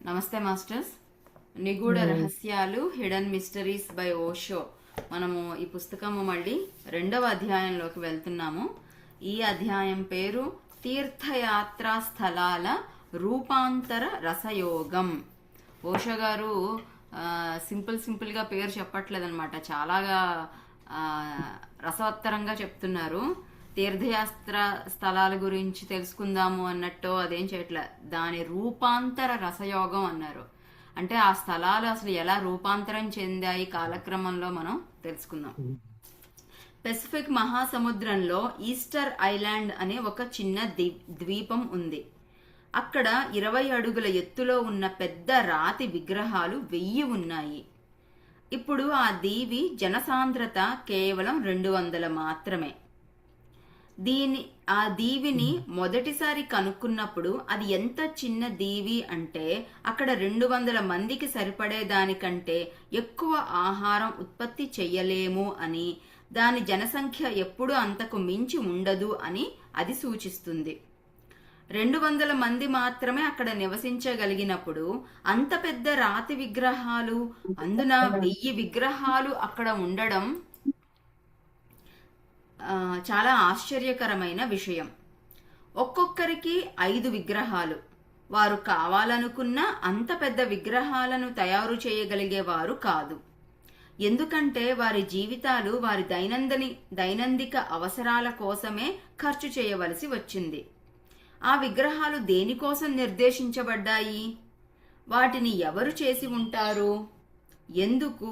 నమస్తే మాస్టర్స్. నిగూఢ రహస్యాలు హిడెన్ మిస్టరీస్ బై ఓషో. మనము ఈ పుస్తకము మళ్ళీ 2వ అధ్యాయంలోకి వెళ్తున్నాము. ఈ అధ్యాయం పేరు తీర్థయాత్రా స్థలాల రూపాంతర రసయోగం. ఓషో గారు సింపుల్ గా పేరు చెప్పట్లేదన్నమాట, చాలాగా రసవత్తరంగా చెప్తున్నారు. తీర్థయాత్ర స్థలాల గురించి తెలుసుకుందాము అన్నట్టు అదేం చేయట్లే, దాని రూపాంతర రసయోగం అన్నారు. అంటే ఆ స్థలాలు అసలు ఎలా రూపాంతరం చెందాయి కాలక్రమంలో మనం తెలుసుకుందాం. పెసిఫిక్ మహాసముద్రంలో ఈస్టర్ ఐలాండ్ అనే ఒక చిన్న ద్వీపం ఉంది. అక్కడ 20 అడుగుల ఎత్తులో ఉన్న పెద్ద రాతి విగ్రహాలు 1000 ఉన్నాయి. ఇప్పుడు ఆ దీవి జనసాంద్రత కేవలం 200 మాత్రమే. ఆ దీవిని మొదటిసారి కనుక్కున్నప్పుడు అది ఎంత చిన్న దీవి అంటే అక్కడ 200 మందికి సరిపడే దానికంటే ఎక్కువ ఆహారం ఉత్పత్తి చెయ్యలేము అని, దాని జనసంఖ్య ఎప్పుడూ అంతకు మించి ఉండదు అని అది సూచిస్తుంది. 200 మంది మాత్రమే అక్కడ నివసించగలిగినప్పుడు అంత పెద్ద రాతి విగ్రహాలు, అందున 1000 విగ్రహాలు అక్కడ ఉండడం చాలా ఆశ్చర్యకరమైన విషయం. ఒక్కొక్కరికి 5 విగ్రహాలు. వారు కావాలనుకున్న అంత పెద్ద విగ్రహాలను తయారు చేయగలిగేవారు కాదు. ఎందుకంటే వారి జీవితాలు వారి దైనందిక అవసరాల కోసమే ఖర్చు చేయవలసి వచ్చింది. ఆ విగ్రహాలు దేనికోసం నిర్దేశించబడ్డాయి? వాటిని ఎవరు చేసి ఉంటారు? ఎందుకు?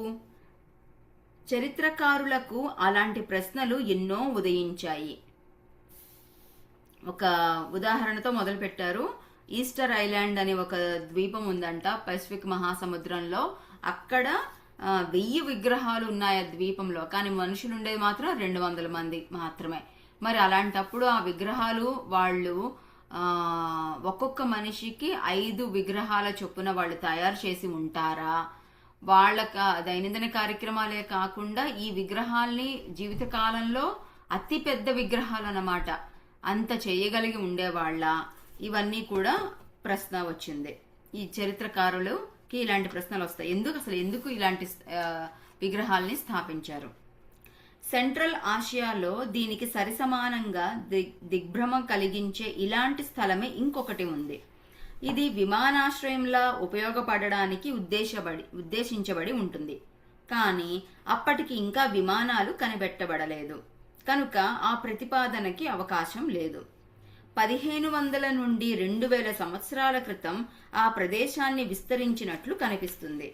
చరిత్రకారులకు అలాంటి ప్రశ్నలు ఎన్నో ఉదయించాయి. ఒక ఉదాహరణతో మొదలుపెట్టారు. ఈస్టర్ ఐలాండ్ అనే ఒక ద్వీపం ఉందంట పసిఫిక్ మహాసముద్రంలో. అక్కడ 1000 విగ్రహాలు ఉన్నాయి ఆ ద్వీపంలో, కానీ మనుషులు ఉండేది మాత్రం 200 మంది మాత్రమే. మరి అలాంటప్పుడు ఆ విగ్రహాలు వాళ్ళు ఒక్కొక్క మనిషికి 5 విగ్రహాల చొప్పున వాళ్ళు తయారు చేసి ఉంటారా? వాళ్ళ దైనందిన కార్యక్రమాలే కాకుండా ఈ విగ్రహాల్ని జీవితకాలంలో అతి పెద్ద విగ్రహాలు అన్నమాట, అంత చేయగలిగి ఉండేవాళ్ళ? ఇవన్నీ కూడా ప్రశ్న వచ్చింది. ఈ చరిత్రకారులకి ఇలాంటి ప్రశ్నలు వస్తాయి. ఎందుకు ఇలాంటి విగ్రహాల్ని స్థాపించారు? సెంట్రల్ ఆసియాలో దీనికి సరిసమానంగా దిగ్భ్రమ కలిగించే ఇలాంటి స్థలమే ఇంకొకటి ఉంది. ఇది విమానాశ్రయంలా ఉపయోగపడడానికి ఉద్దేశించబడి ఉంటుంది. కానీ అప్పటికి ఇంకా విమానాలు కనిపెట్టబడలేదు కనుక ఆ ప్రతిపాదనకి అవకాశం లేదు. 1500 నుండి 2000 సంవత్సరాల క్రితం ఆ ప్రదేశాన్ని విస్తరించినట్లు కనిపిస్తుంది.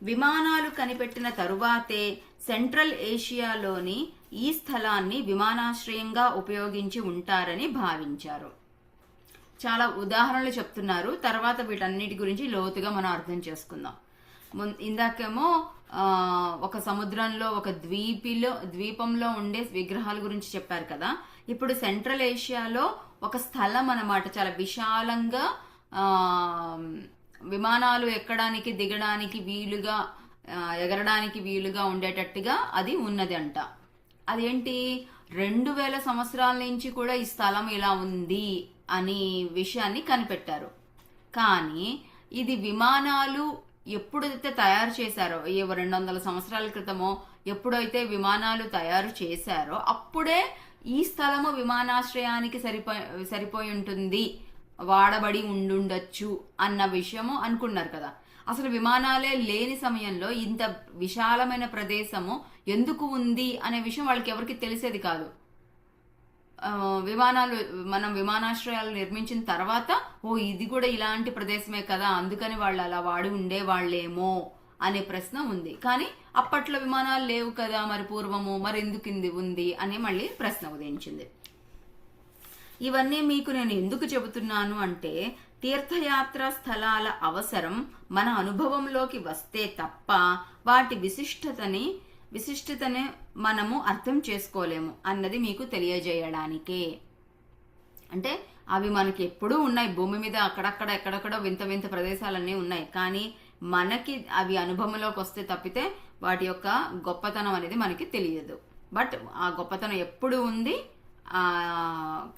విమానాలు కనిపెట్టిన తరువాతే సెంట్రల్ ఏషియాలోని ఈ స్థలాన్ని విమానాశ్రయంగా ఉపయోగించి ఉంటారని భావించారు. చాలా ఉదాహరణలు చెప్తున్నారు, తర్వాత వీటన్నిటి గురించి లోతుగా మనం అర్థం చేసుకుందాం. ఇందాకేమో ఒక సముద్రంలో ఒక ద్వీపంలో ఉండే విగ్రహాల గురించి చెప్పారు కదా. ఇప్పుడు సెంట్రల్ ఏషియాలో ఒక స్థలం అన్నమాట, చాలా విశాలంగా విమానాలు ఎక్కడానికి దిగడానికి వీలుగా, ఎగరడానికి వీలుగా ఉండేటట్టుగా అది ఉన్నది అంట. అదేంటి, 2000 సంవత్సరాల నుంచి కూడా ఈ స్థలం ఇలా ఉంది అని విషయాన్ని కనిపెట్టారు. కానీ ఇది విమానాలు ఎప్పుడైతే తయారు చేశారో, 200 సంవత్సరాల క్రితమో ఎప్పుడైతే విమానాలు తయారు చేశారో అప్పుడే ఈ స్థలము విమానాశ్రయానికి సరిపోయి ఉంటుంది, వాడబడి ఉండుండొచ్చు అన్న విషయము అనుకున్నారు కదా. అసలు విమానాలే లేని సమయంలో ఇంత విశాలమైన ప్రదేశము ఎందుకు ఉంది అనే విషయం వాళ్ళకి ఎవరికి తెలిసేది కాదు. మనం విమానాశ్రయాలు నిర్మించిన తర్వాత ఇది కూడా ఇలాంటి ప్రదేశమే కదా, అందుకని వాళ్ళు అలా వాడి ఉండేవాళ్ళేమో అనే ప్రశ్న ఉంది. కానీ అప్పట్లో విమానాలు లేవు కదా, మరి పూర్వము మరి ఎందుకు ఉంది అనే మళ్ళీ ప్రశ్న ఉదయించింది. ఇవన్నీ మీకు నేను ఎందుకు చెబుతున్నాను అంటే, తీర్థయాత్ర స్థలాల అవసరం మన అనుభవంలోకి వస్తే తప్ప వాటి విశిష్టతని మనము అర్థం చేసుకోలేము అన్నది మీకు తెలియజేయడానికే. అంటే అవి మనకి ఎప్పుడూ ఉన్నాయి, భూమి మీద ఎక్కడెక్కడో వింత ప్రదేశాలన్నీ ఉన్నాయి. కానీ మనకి అవి అనుభవంలోకి వస్తే తప్పితే వాటి యొక్క గొప్పతనం అనేది మనకి తెలియదు. బట్ ఆ గొప్పతనం ఎప్పుడు ఉంది,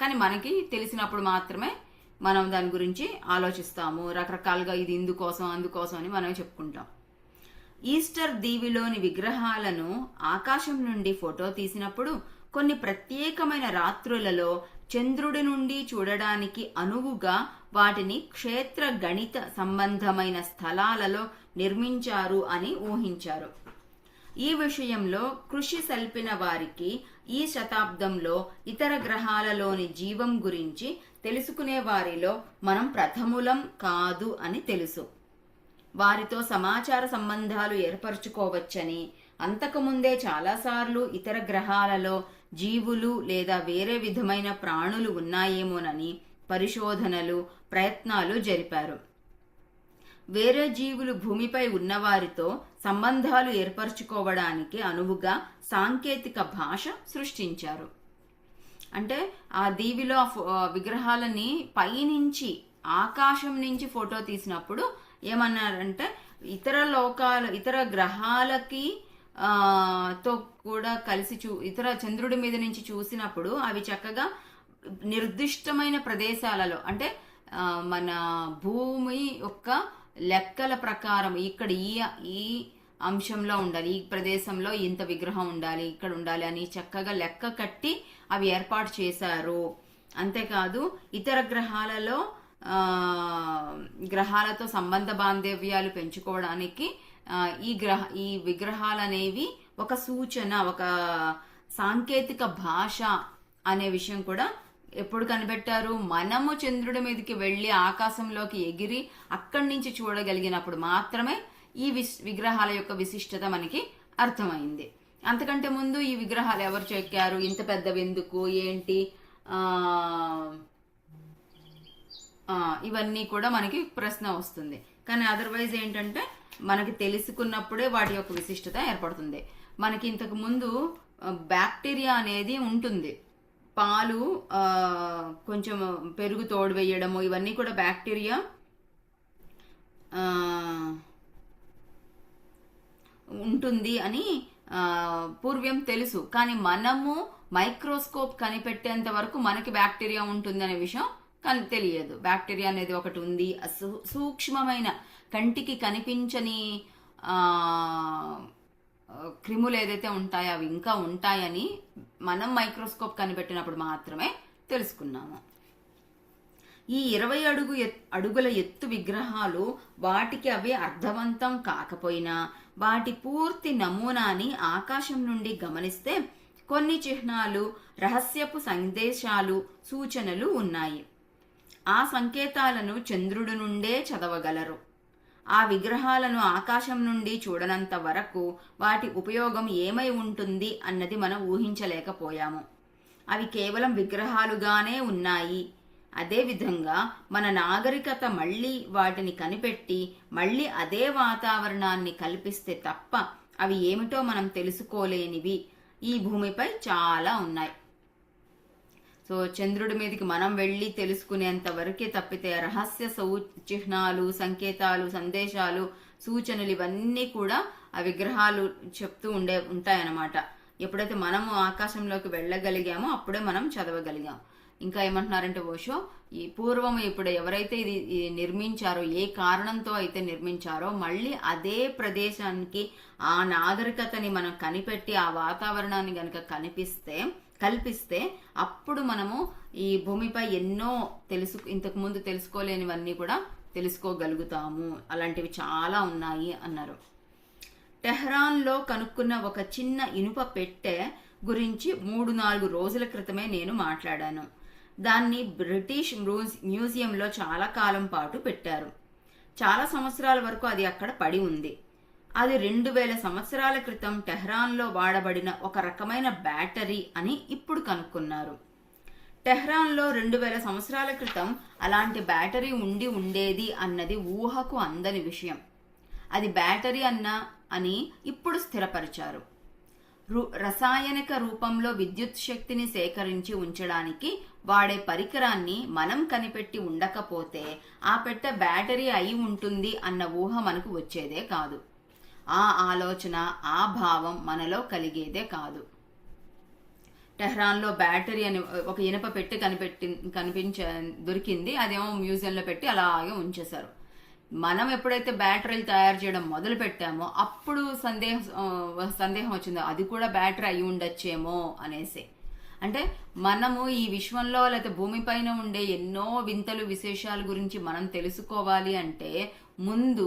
కానీ మనకి తెలిసినప్పుడు మాత్రమే మనం దాని గురించి ఆలోచిస్తాము. రకరకాలుగా ఇది ఇందుకోసం అందుకోసం అని మనం చెప్పుకుంటాం. ఈస్టర్ దీవిలోని విగ్రహాలను ఆకాశం నుండి ఫోటో తీసినప్పుడు కొన్ని ప్రత్యేకమైన రాత్రులలో చంద్రుడి నుండి చూడడానికి అనువుగా వాటిని క్షేత్ర గణిత సంబంధమైన స్థలాలలో నిర్మించారు అని ఊహించారు. ఈ విషయంలో కృషి సల్పిన వారికి ఈ శతాబ్దంలో ఇతర గ్రహాలలోని జీవం గురించి తెలుసుకునే వారిలో మనం ప్రథములం కాదు అని తెలుసు. వారితో సమాచార సంబంధాలు ఏర్పరచుకోవచ్చని, అంతకుముందే చాలాసార్లు ఇతర గ్రహాలలో జీవులు లేదా వేరే విధమైన ప్రాణులు ఉన్నాయేమోనని పరిశోధనలు, ప్రయత్నాలు జరిపారు. వేరే జీవులు భూమిపై ఉన్నవారితో సంబంధాలు ఏర్పరచుకోవడానికి అనువుగా సాంకేతిక భాష సృష్టించారు. అంటే ఆ దీవిలో విగ్రహాలని పైనుంచి ఆకాశం నుంచి ఫోటో తీసినప్పుడు ఏమన్నారంటే ఇతర గ్రహాలకి తో కూడా కలిసి ఇతర చంద్రుడి మీద నుంచి చూసినప్పుడు అవి చక్కగా నిర్దిష్టమైన ప్రదేశాలలో, అంటే మన భూమి యొక్క లెక్కల ప్రకారం ఇక్కడ ఈ అంశంలో ఉండాలి, ఈ ప్రదేశంలో ఇంత విగ్రహం ఉండాలి, ఇక్కడ ఉండాలి అని చక్కగా లెక్క కట్టి అవి ఏర్పాటు చేశారు. అంతేకాదు ఇతర గ్రహాలతో సంబంధ బాంధవ్యాలు పెంచుకోవడానికి ఈ విగ్రహాలు అనేవి ఒక సూచన, ఒక సాంకేతిక భాష అనే విషయం కూడా ఎప్పుడు కనిపెట్టారు? మనము చంద్రుడి మీదకి వెళ్ళి ఆకాశంలోకి ఎగిరి అక్కడి నుంచి చూడగలిగినప్పుడు మాత్రమే ఈ విగ్రహాల యొక్క విశిష్టత మనకి అర్థమైంది. అంతకంటే ముందు ఈ విగ్రహాలు ఎవరు చెక్కారు, ఇంత పెద్దవి ఎందుకు, ఏంటి, ఇవన్నీ కూడా మనకి ప్రశ్న వస్తుంది. కానీ అదర్వైజ్ ఏంటంటే మనకి తెలుసుకున్నప్పుడే వాటి యొక్క విశిష్టత ఏర్పడుతుంది. మనకి ఇంతకు ముందు బ్యాక్టీరియా అనేది ఉంటుంది, పాలు కొంచెం పెరుగు తోడు వేయడము, ఇవన్నీ కూడా బ్యాక్టీరియా ఉంటుంది అని పూర్వం తెలుసు. కానీ మనము మైక్రోస్కోప్ కనిపెట్టేంత వరకు మనకి బ్యాక్టీరియా ఉంటుంది అనే విషయం తెలియదు. బ్యాక్టీరియా అనేది ఒకటి ఉంది, సూక్ష్మమైన కంటికి కనిపించని క్రిములు ఏదైతే ఉంటాయో అవి ఇంకా ఉంటాయని మనం మైక్రోస్కోప్ కనిపెట్టినప్పుడు మాత్రమే తెలుసుకున్నాము. ఈ 20 అడుగుల ఎత్తు విగ్రహాలు వాటికి అవి అర్థవంతం కాకపోయినా వాటి పూర్తి నమూనాని ఆకాశం నుండి గమనిస్తే కొన్ని చిహ్నాలు, రహస్యపు సందేశాలు, సూచనలు ఉన్నాయి. ఆ సంకేతాలను చంద్రుడి నుండే చదవగలరు. ఆ విగ్రహాలను ఆకాశం నుండి చూడనంత వరకు వాటి ఉపయోగం ఏమై ఉంటుంది అన్నది మనం ఊహించలేకపోయాము. అవి కేవలం విగ్రహాలుగానే ఉన్నాయి. అదేవిధంగా మన నాగరికత మళ్ళీ వాటిని కనిపెట్టి మళ్ళీ అదే వాతావరణాన్ని కల్పిస్తే తప్ప అవి ఏమిటో మనం తెలుసుకోలేనివి ఈ భూమిపై చాలా ఉన్నాయి. సో చంద్రుడి మీదకి మనం వెళ్ళి తెలుసుకునేంత వరకే తప్పితే రహస్య చిహ్నాలు, సంకేతాలు, సందేశాలు, సూచనలు ఇవన్నీ కూడా ఆ విగ్రహాలు చెప్తూ ఉంటాయన్నమాట. ఎప్పుడైతే మనము ఆకాశంలోకి వెళ్ళగలిగామో అప్పుడే మనం చదవగలిగాం. ఇంకా ఏమంటున్నారంటే ఓషో, ఈ పూర్వం ఇప్పుడు ఎవరైతే ఇది నిర్మించారో, ఏ కారణంతో అయితే నిర్మించారో, మళ్ళీ అదే ప్రదేశానికి ఆ నాగరికతని మనం కనిపెట్టి ఆ వాతావరణాన్ని గనక కల్పిస్తే అప్పుడు మనము ఈ భూమిపై ఎన్నో ఇంతకు ముందు తెలుసుకోలేనివన్నీ కూడా తెలుసుకోగలుగుతాము. అలాంటివి చాలా ఉన్నాయి అన్నారు. టెహ్రాన్లో కనుక్కున్న ఒక చిన్న ఇనుప పెట్టె గురించి 3-4 రోజుల క్రితమే నేను మాట్లాడాను. దాన్ని బ్రిటిష్ మ్యూజియంలో చాలా కాలం పాటు పెట్టారు. చాలా సంవత్సరాల వరకు అది అక్కడ పడి ఉంది. అది 2000 సంవత్సరాల క్రితం టెహ్రాన్లో వాడబడిన ఒక రకమైన బ్యాటరీ అని ఇప్పుడు కనుక్కున్నారు. టెహ్రాన్లో 2000 సంవత్సరాల క్రితం అలాంటి బ్యాటరీ ఉండేది అన్నది ఊహకు అందని విషయం. అది బ్యాటరీ అని ఇప్పుడు స్థిరపరిచారు. రసాయనిక రూపంలో విద్యుత్ శక్తిని సేకరించి ఉంచడానికి వాడే పరికరాన్ని మనం కనిపెట్టి ఉండకపోతే ఆ పెట్టె బ్యాటరీ అయి ఉంటుంది అన్న ఊహ మనకు వచ్చేదే కాదు. ఆ ఆలోచన, ఆ భావం మనలో కలిగేదే కాదు. టెహ్రాన్లో బ్యాటరీ అని ఒక ఇనప పెట్టి దొరికింది. అదేమో మ్యూజియంలో పెట్టి అలాగే ఉంచేశారు. మనం ఎప్పుడైతే బ్యాటరీలు తయారు చేయడం మొదలు పెట్టామో అప్పుడు సందేహం వచ్చిందో అది కూడా బ్యాటరీ అయి ఉండొచ్చేమో అనేసి. అంటే మనము ఈ విశ్వంలో లేకపోతే భూమిపైన ఉండే ఎన్నో వింతలు విశేషాల గురించి మనం తెలుసుకోవాలి అంటే ముందు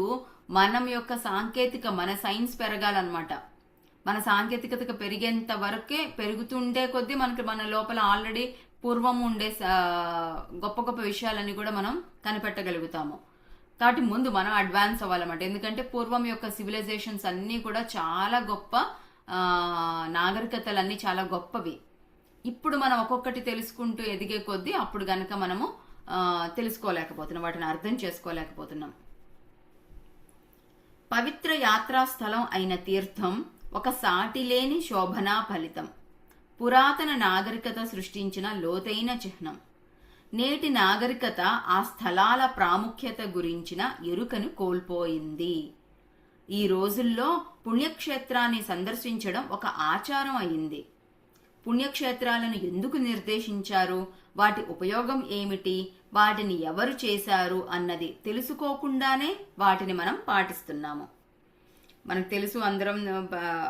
మనం యొక్క మన సైన్స్ పెరగాలన్నమాట. మన సాంకేతికత పెరిగేంత వరకే పెరుగుతుండే కొద్దీ మన లోపల ఆల్రెడీ పూర్వం ఉండే గొప్ప గొప్ప విషయాలన్నీ కూడా మనం కనిపెట్టగలుగుతాము. కాబట్టి ముందు మనం అడ్వాన్స్ అవ్వాలన్నమాట. ఎందుకంటే పూర్వం యొక్క సివిలైజేషన్స్ అన్నీ కూడా చాలా గొప్ప నాగరికతలన్నీ చాలా గొప్పవి. ఇప్పుడు మనం ఒక్కొక్కటి తెలుసుకుంటూ ఎదిగే కొద్దీ అప్పుడు గనక మనము తెలుసుకోలేకపోతున్నాం, వాటిని అర్థం చేసుకోలేకపోతున్నాం. పవిత్ర యాత్రా స్థలం అయిన తీర్థం ఒక సాటిలేని శోభనా ఫలితం. పురాతన నాగరికత సృష్టించిన లోతైన చిహ్నం. నేటి నాగరికత ఆ స్థలాల ప్రాముఖ్యత గురించిన ఎరుకను కోల్పోయింది. ఈ రోజుల్లో పుణ్యక్షేత్రాన్ని సందర్శించడం ఒక ఆచారం అయింది. పుణ్యక్షేత్రాలను ఎందుకు నిర్దేశించారు, వాటి ఉపయోగం ఏమిటి, వాటిని ఎవరు చేశారు అన్నది తెలుసుకోకుండానే వాటిని మనం పాటిస్తున్నాము. మనకు తెలుసు, అందరం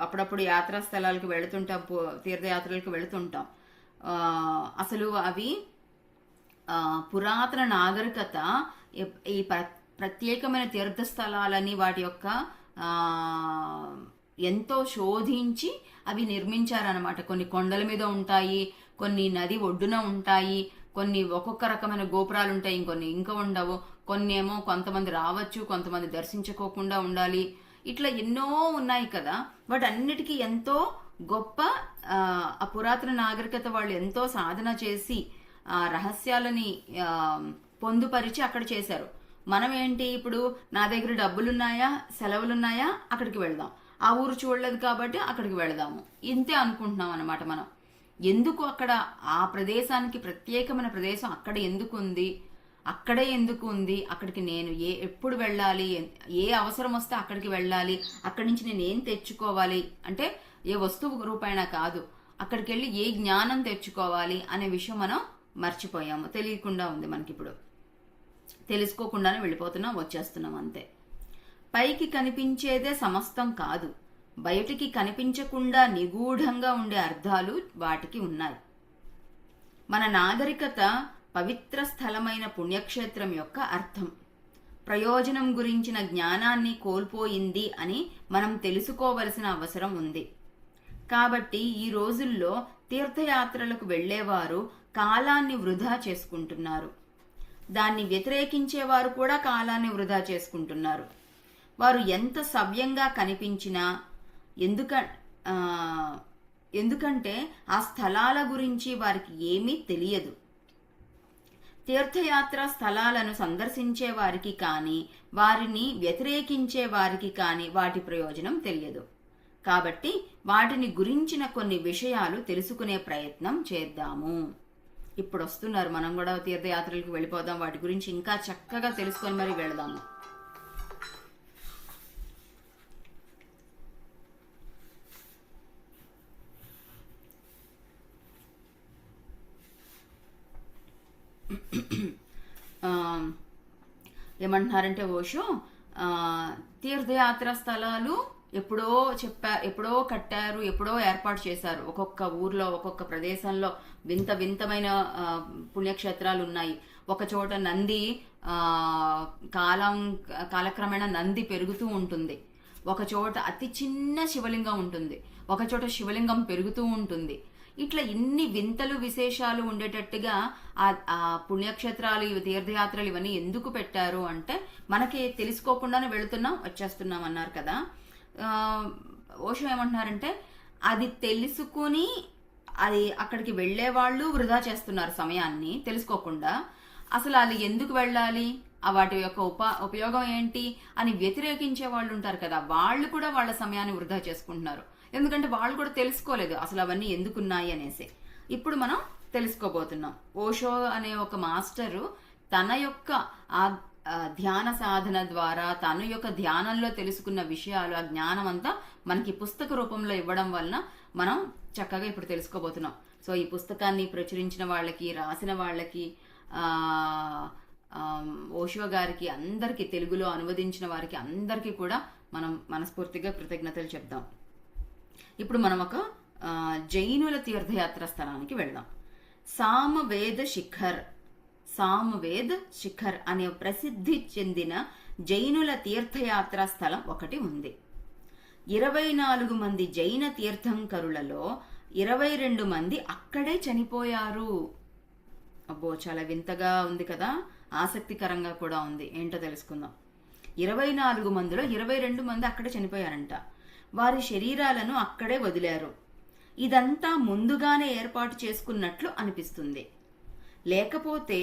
అప్పుడప్పుడు యాత్రా స్థలాలకు వెళుతుంటాం, తీర్థయాత్రలకు వెళుతుంటాం. అసలు అవి పురాతన నాగరికత ఈ ప్రత్యేకమైన తీర్థస్థలాలని వాటి యొక్క ఎంతో శోధించి అవి నిర్మించారనమాట. కొన్ని కొండల మీద ఉంటాయి, కొన్ని నది ఒడ్డున ఉంటాయి, కొన్ని ఒక్కొక్క రకమైన గోపురాలు ఉంటాయి, ఇంకొన్ని ఇంకా ఉండవు, కొన్ని ఏమో కొంతమంది రావచ్చు, కొంతమంది దర్శించుకోకుండా ఉండాలి. ఇట్లా ఎన్నో ఉన్నాయి కదా. వాటన్నిటికీ ఎంతో గొప్ప ఆ పురాతన నాగరికత వాళ్ళు ఎంతో సాధన చేసి ఆ రహస్యాలని పొందుపరిచి అక్కడ చేశారు. మనం ఏంటి, ఇప్పుడు నా దగ్గర డబ్బులున్నాయా, సెలవులున్నాయా, అక్కడికి వెళదాం, ఆ ఊరు చూడలేదు కాబట్టి అక్కడికి వెళదాము, ఇంతే అనుకుంటున్నాం అనమాట. మనం ఎందుకు అక్కడ ఆ ప్రదేశానికి ప్రత్యేకమైన ప్రదేశం అక్కడ ఎందుకు ఉంది, అక్కడే ఎందుకు ఉంది, అక్కడికి నేను ఎప్పుడు వెళ్ళాలి, ఏ అవసరం వస్తే అక్కడికి వెళ్ళాలి, అక్కడి నుంచి నేను ఏం తెచ్చుకోవాలి, అంటే ఏ వస్తువు రూపాయన కాదు, అక్కడికి వెళ్ళి ఏ జ్ఞానం తెచ్చుకోవాలి అనే విషయం మనం మర్చిపోయాము. తెలియకుండా ఉంది మనకిప్పుడు, తెలుసుకోకుండానే వెళ్ళిపోతున్నాం, వచ్చేస్తున్నాం అంతే. పైకి కనిపించేదే సమస్తం కాదు, బయటికి కనిపించకుండా నిగూఢంగా ఉండే అర్థాలు వాటికి ఉన్నాయి. మన నాగరికత పవిత్ర స్థలమైన పుణ్యక్షేత్రం యొక్క అర్థం, ప్రయోజనం గురించిన జ్ఞానాన్ని కోల్పోయింది అని మనం తెలుసుకోవలసిన అవసరం ఉంది. కాబట్టి ఈ రోజుల్లో తీర్థయాత్రలకు వెళ్లేవారు కాలాన్ని వృధా చేసుకుంటున్నారు. దాన్ని వ్యతిరేకించేవారు కూడా కాలాన్ని వృధా చేసుకుంటున్నారు. వారు ఎంత సవ్యంగా కనిపించినా ఎందుకంటే ఆ స్థలాల గురించి వారికి ఏమీ తెలియదు. తీర్థయాత్ర స్థలాలను సందర్శించే వారికి కానీ వారిని వ్యతిరేకించే వారికి కానీ వాటి ప్రయోజనం తెలియదు. కాబట్టి వాటిని గురించిన కొన్ని విషయాలు తెలుసుకునే ప్రయత్నం చేద్దాము. ఇప్పుడు వస్తున్నారు, మనం కూడా తీర్థయాత్రలకు వెళ్ళిపోదాం, వాటి గురించి ఇంకా చక్కగా తెలుసుకొని మరి వెళదాము. ఏమంటున్నారంటే ఓషో, తీర్థయాత్ర స్థలాలు ఎప్పుడో కట్టారు, ఎప్పుడో ఏర్పాటు చేశారు. ఒక్కొక్క ఊర్లో ఒక్కొక్క ప్రదేశంలో వింతమైన పుణ్యక్షేత్రాలు ఉన్నాయి. ఒక చోట నంది కాలక్రమేణా నంది పెరుగుతూ ఉంటుంది, ఒక చోట అతి చిన్న శివలింగం ఉంటుంది, ఒక చోట శివలింగం పెరుగుతూ ఉంటుంది. ఇట్లా ఇన్ని వింతలు విశేషాలు ఉండేటట్టుగా ఆ పుణ్యక్షేత్రాలు, తీర్థయాత్రలు ఇవన్నీ ఎందుకు పెట్టారు అంటే మనకి తెలుసుకోకుండానే వెళుతున్నాం, వచ్చేస్తున్నాం అన్నారు కదా. ఓషో ఏమంటున్నారంటే అది తెలుసుకుని అది అక్కడికి వెళ్లే వాళ్ళు వృధా చేస్తున్నారు సమయాన్ని తెలుసుకోకుండా. అసలు అది ఎందుకు వెళ్ళాలి, వాటి యొక్క ఉపయోగం ఏంటి అని వ్యతిరేకించే వాళ్ళు ఉంటారు కదా, వాళ్ళు కూడా వాళ్ళ సమయాన్ని వృధా చేసుకుంటున్నారు. ఎందుకంటే వాళ్ళు కూడా తెలుసుకోలేదు అసలు అవన్నీ ఎందుకున్నాయి అనేసి. ఇప్పుడు మనం తెలుసుకోబోతున్నాం. ఓషో అనే ఒక మాస్టరు తన యొక్క ధ్యాన సాధన ద్వారా తన యొక్క ధ్యానంలో తెలుసుకున్న విషయాలు, ఆ జ్ఞానం అంతా మనకి పుస్తక రూపంలో ఇవ్వడం వలన మనం చక్కగా ఇప్పుడు తెలుసుకోబోతున్నాం. సో ఈ పుస్తకాన్ని ప్రచురించిన వాళ్ళకి, రాసిన వాళ్ళకి, ఓషో గారికి, అందరికీ, తెలుగులో అనువదించిన వారికి అందరికీ కూడా మనం మనస్ఫూర్తిగా కృతజ్ఞతలు చెప్దాం. ఇప్పుడు మనం ఒక జైనుల తీర్థయాత్ర స్థలానికి వెళ్దాం. సామవేద శిఖర్ అనే ప్రసిద్ధి చెందిన జైనుల తీర్థయాత్ర స్థలం ఒకటి ఉంది. 24 మంది జైన తీర్థంకరులలో 22 మంది అక్కడే చనిపోయారు. అబ్బో, చాలా వింతగా ఉంది కదా, ఆసక్తికరంగా కూడా ఉంది. ఏంటో తెలుసుకుందాం. 24 మందిలో 22 మంది అక్కడే చనిపోయారంట. వారి శరీరాలను అక్కడే వదిలారు. ఇదంతా ముందుగానే ఏర్పాటు చేసుకున్నట్లు అనిపిస్తుంది. లేకపోతే